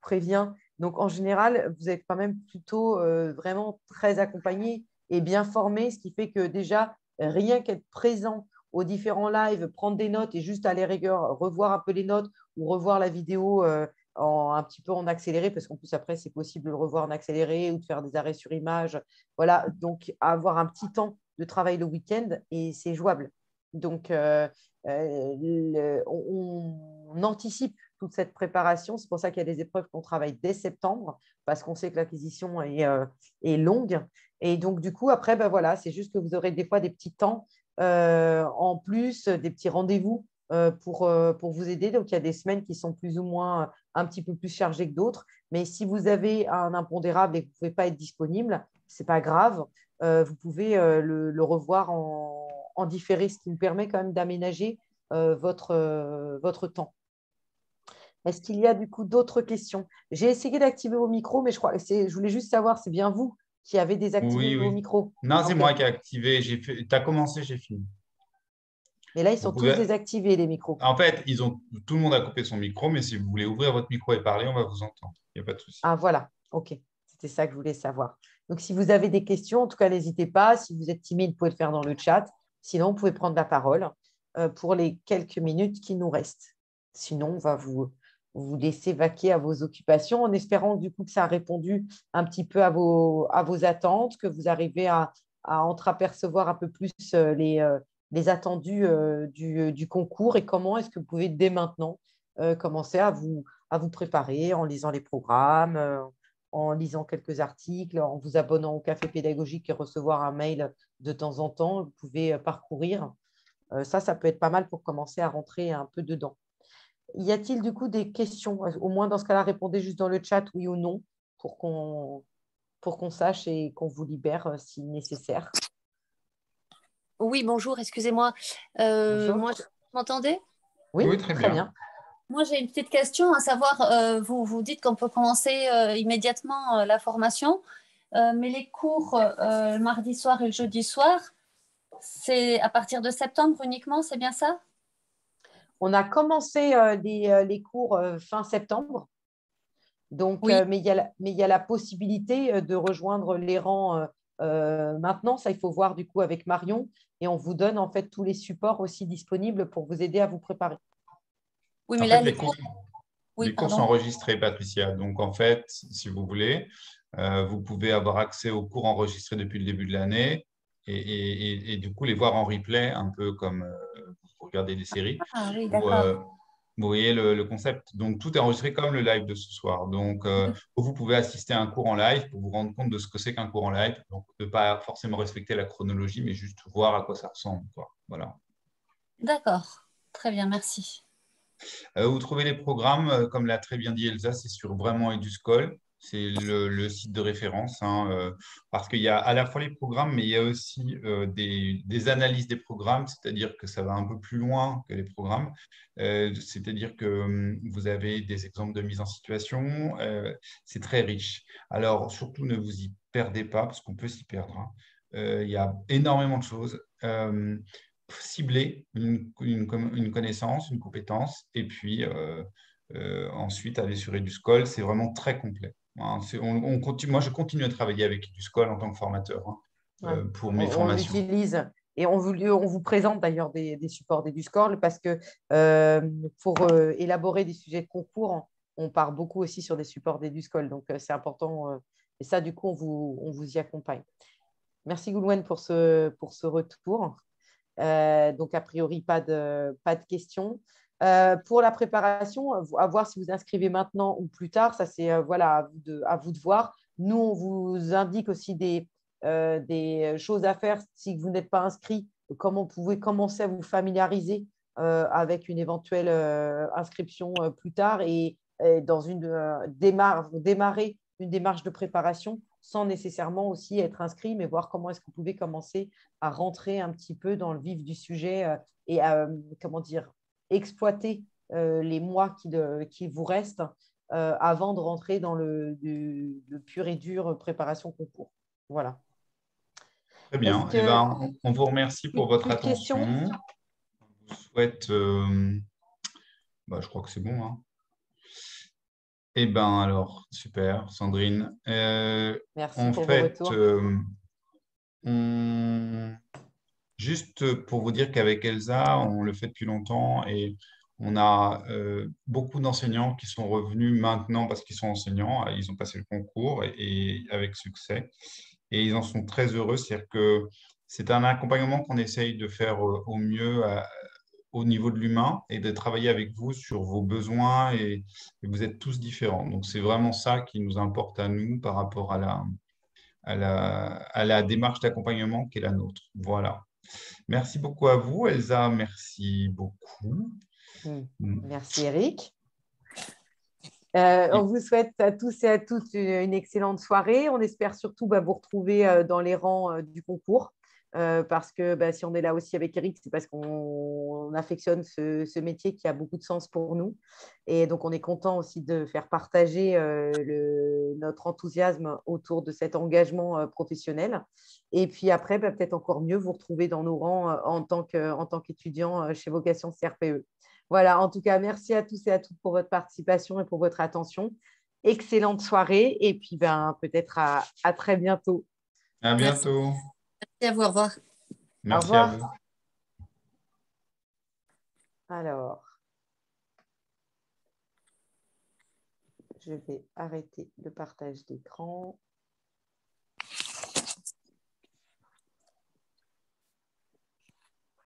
[SPEAKER 2] prévient. Donc en général, vous êtes quand même plutôt vraiment très accompagné et bien formé, ce qui fait que déjà, rien qu'être présent aux différents lives, prendre des notes et juste à les rigueur, revoir un peu les notes ou revoir la vidéo un petit peu en accéléré, parce qu'en plus, après, c'est possible de le revoir en accéléré ou de faire des arrêts sur image. Voilà, donc avoir un petit temps de travail le week-end et c'est jouable. Donc, on anticipe toute cette préparation. C'est pour ça qu'il y a des épreuves qu'on travaille dès septembre, parce qu'on sait que l'acquisition est longue. Et donc, du coup, après, ben voilà, c'est juste que vous aurez des fois des petits temps en plus, des petits rendez-vous pour vous aider. Donc, il y a des semaines qui sont plus ou moins un petit peu plus chargées que d'autres. Mais si vous avez un impondérable et que vous ne pouvez pas être disponible, ce n'est pas grave. Vous pouvez le revoir en différé, ce qui vous permet quand même d'aménager votre temps. Est-ce qu'il y a du coup d'autres questions? J'ai essayé d'activer vos micros, mais je voulais juste savoir, c'est bien vous qui avez désactivé
[SPEAKER 1] Oui,
[SPEAKER 2] vos
[SPEAKER 1] oui.
[SPEAKER 2] micros.
[SPEAKER 1] Non, c'est
[SPEAKER 2] OK.
[SPEAKER 1] moi qui ai activé. Tu as commencé, j'ai fini.
[SPEAKER 2] Mais là, ils
[SPEAKER 1] Vous
[SPEAKER 2] sont tous
[SPEAKER 1] pouvez…
[SPEAKER 2] désactivés, les micros.
[SPEAKER 1] En fait, tout le monde a coupé son micro, mais si vous voulez ouvrir votre micro et parler, on va vous entendre. Il n'y a pas de souci.
[SPEAKER 2] Ah, voilà. OK. C'était ça que je voulais savoir. Donc, si vous avez des questions, en tout cas, n'hésitez pas. Si vous êtes timide, vous pouvez le faire dans le chat. Sinon, vous pouvez prendre la parole pour les quelques minutes qui nous restent. Sinon, on va vous laisser vaquer à vos occupations en espérant du coup que ça a répondu un petit peu à vos attentes, que vous arrivez à entreapercevoir un peu plus les attendus du concours et comment est-ce que vous pouvez dès maintenant commencer à vous préparer en lisant les programmes, en lisant quelques articles, en vous abonnant au café pédagogique et recevoir un mail de temps en temps. Vous pouvez parcourir. Ça peut être pas mal pour commencer à rentrer un peu dedans. Y a-t-il du coup des questions? Au moins dans ce cas-là, répondez juste dans le chat oui ou non pour qu'on sache et qu'on vous libère si nécessaire.
[SPEAKER 3] Oui, bonjour, excusez-moi.
[SPEAKER 2] Bonjour.
[SPEAKER 3] Moi, vous m'entendez?
[SPEAKER 2] Oui,
[SPEAKER 1] Oui, très
[SPEAKER 2] très
[SPEAKER 1] bien.
[SPEAKER 2] bien.
[SPEAKER 3] Moi, j'ai une petite question à savoir, vous dites qu'on peut commencer immédiatement la formation, mais les cours le mardi soir et le jeudi soir, c'est à partir de septembre uniquement, c'est bien ça?
[SPEAKER 2] On a commencé les cours fin septembre. Donc,
[SPEAKER 3] Oui,
[SPEAKER 2] mais il y a la possibilité de rejoindre les rangs maintenant. Ça, il faut voir du coup avec Marion. Et on vous donne en fait tous les supports aussi disponibles pour vous aider à vous préparer.
[SPEAKER 3] oui,
[SPEAKER 1] En
[SPEAKER 3] mais
[SPEAKER 1] fait,
[SPEAKER 3] là, les cours. Oui,
[SPEAKER 1] les cours sont
[SPEAKER 3] pardon.
[SPEAKER 1] enregistrés, Patricia. Donc, en fait, si vous voulez, vous pouvez avoir accès aux cours enregistrés depuis le début de l'année et du coup les voir en replay, un peu comme vous regardez des séries.
[SPEAKER 3] Ah oui,
[SPEAKER 1] Ou,
[SPEAKER 3] d'accord.
[SPEAKER 1] vous voyez le concept. Donc, tout est enregistré comme le live de ce soir. Donc, vous pouvez assister à un cours en live pour vous rendre compte de ce que c'est qu'un cours en live. Donc, de ne pas forcément respecter la chronologie, mais juste voir à quoi ça ressemble, quoi. Voilà.
[SPEAKER 3] D'accord. Très bien, merci.
[SPEAKER 1] Vous trouvez les programmes, comme l'a très bien dit Elsa, c'est sur Vraiment Eduscol. C'est le site de référence, hein, parce qu'il y a à la fois les programmes, mais il y a aussi des analyses des programmes, c'est-à-dire que ça va un peu plus loin que les programmes. C'est-à-dire que vous avez des exemples de mise en situation. C'est très riche. Alors, surtout, ne vous y perdez pas, parce qu'on peut s'y perdre, hein. Il y a énormément de choses. Cibler une connaissance, une compétence, et puis ensuite aller sur EduSchool, c'est vraiment très complet. Hein. Moi, je continue à travailler avec EduSchool en tant que formateur, hein,
[SPEAKER 2] Ouais.
[SPEAKER 1] pour mes
[SPEAKER 2] On
[SPEAKER 1] formations.
[SPEAKER 2] l'utilise et on vous présente d'ailleurs des supports d'EduScore parce que pour élaborer des sujets de concours, on part beaucoup aussi sur des supports d'EduScore. Donc, c'est important. Et ça, du coup, on vous y accompagne. Merci, Goulouen, pour ce retour. Donc, a priori, pas de questions. Pour la préparation, à voir si vous inscrivez maintenant ou plus tard, ça c'est voilà, à vous de voir. Nous, on vous indique aussi des choses à faire si vous n'êtes pas inscrit, comment vous pouvez commencer à vous familiariser avec une éventuelle inscription plus tard et dans démarrer une démarche de préparation sans nécessairement aussi être inscrit, mais voir comment est-ce que vous pouvez commencer à rentrer un petit peu dans le vif du sujet et à, comment dire, exploiter les mois qui vous restent avant de rentrer dans le pur et dur préparation concours. Voilà.
[SPEAKER 1] Très
[SPEAKER 2] Est-ce
[SPEAKER 1] bien. Eh
[SPEAKER 2] que
[SPEAKER 1] ben, on vous remercie pour votre
[SPEAKER 2] plus de questions?
[SPEAKER 1] attention. Je vous souhaite, je crois que c'est bon, hein. Eh ben alors, super, Sandrine.
[SPEAKER 2] Merci
[SPEAKER 1] En
[SPEAKER 2] pour vos
[SPEAKER 1] fait,
[SPEAKER 2] retours.
[SPEAKER 1] on juste pour vous dire qu'avec Elsa, on le fait depuis longtemps et on a beaucoup d'enseignants qui sont revenus maintenant parce qu'ils sont enseignants, ils ont passé le concours et avec succès et ils en sont très heureux. C'est-à-dire que c'est un accompagnement qu'on essaye de faire au mieux au niveau de l'humain et de travailler avec vous sur vos besoins et vous êtes tous différents. Donc c'est vraiment ça qui nous importe à nous par rapport à la démarche d'accompagnement qui est la nôtre. Voilà. Merci beaucoup à vous, Elsa. Merci beaucoup.
[SPEAKER 2] Merci, Eric. On vous souhaite à tous et à toutes une excellente soirée. On espère surtout vous retrouver dans les rangs du concours. Parce que si on est là aussi avec Eric, c'est parce qu'on affectionne ce métier qui a beaucoup de sens pour nous. Et donc, on est content aussi de faire partager notre enthousiasme autour de cet engagement professionnel. Et puis après, peut-être encore mieux vous retrouver dans nos rangs en tant qu'étudiant chez Vocation CRPE. Voilà, en tout cas, merci à tous et à toutes pour votre participation et pour votre attention. Excellente soirée et puis peut-être à très bientôt.
[SPEAKER 1] À
[SPEAKER 3] Merci.
[SPEAKER 1] bientôt.
[SPEAKER 3] Merci à vous. Au revoir.
[SPEAKER 2] Au
[SPEAKER 1] Merci à
[SPEAKER 2] revoir.
[SPEAKER 1] vous.
[SPEAKER 2] Alors, je vais arrêter le partage d'écran.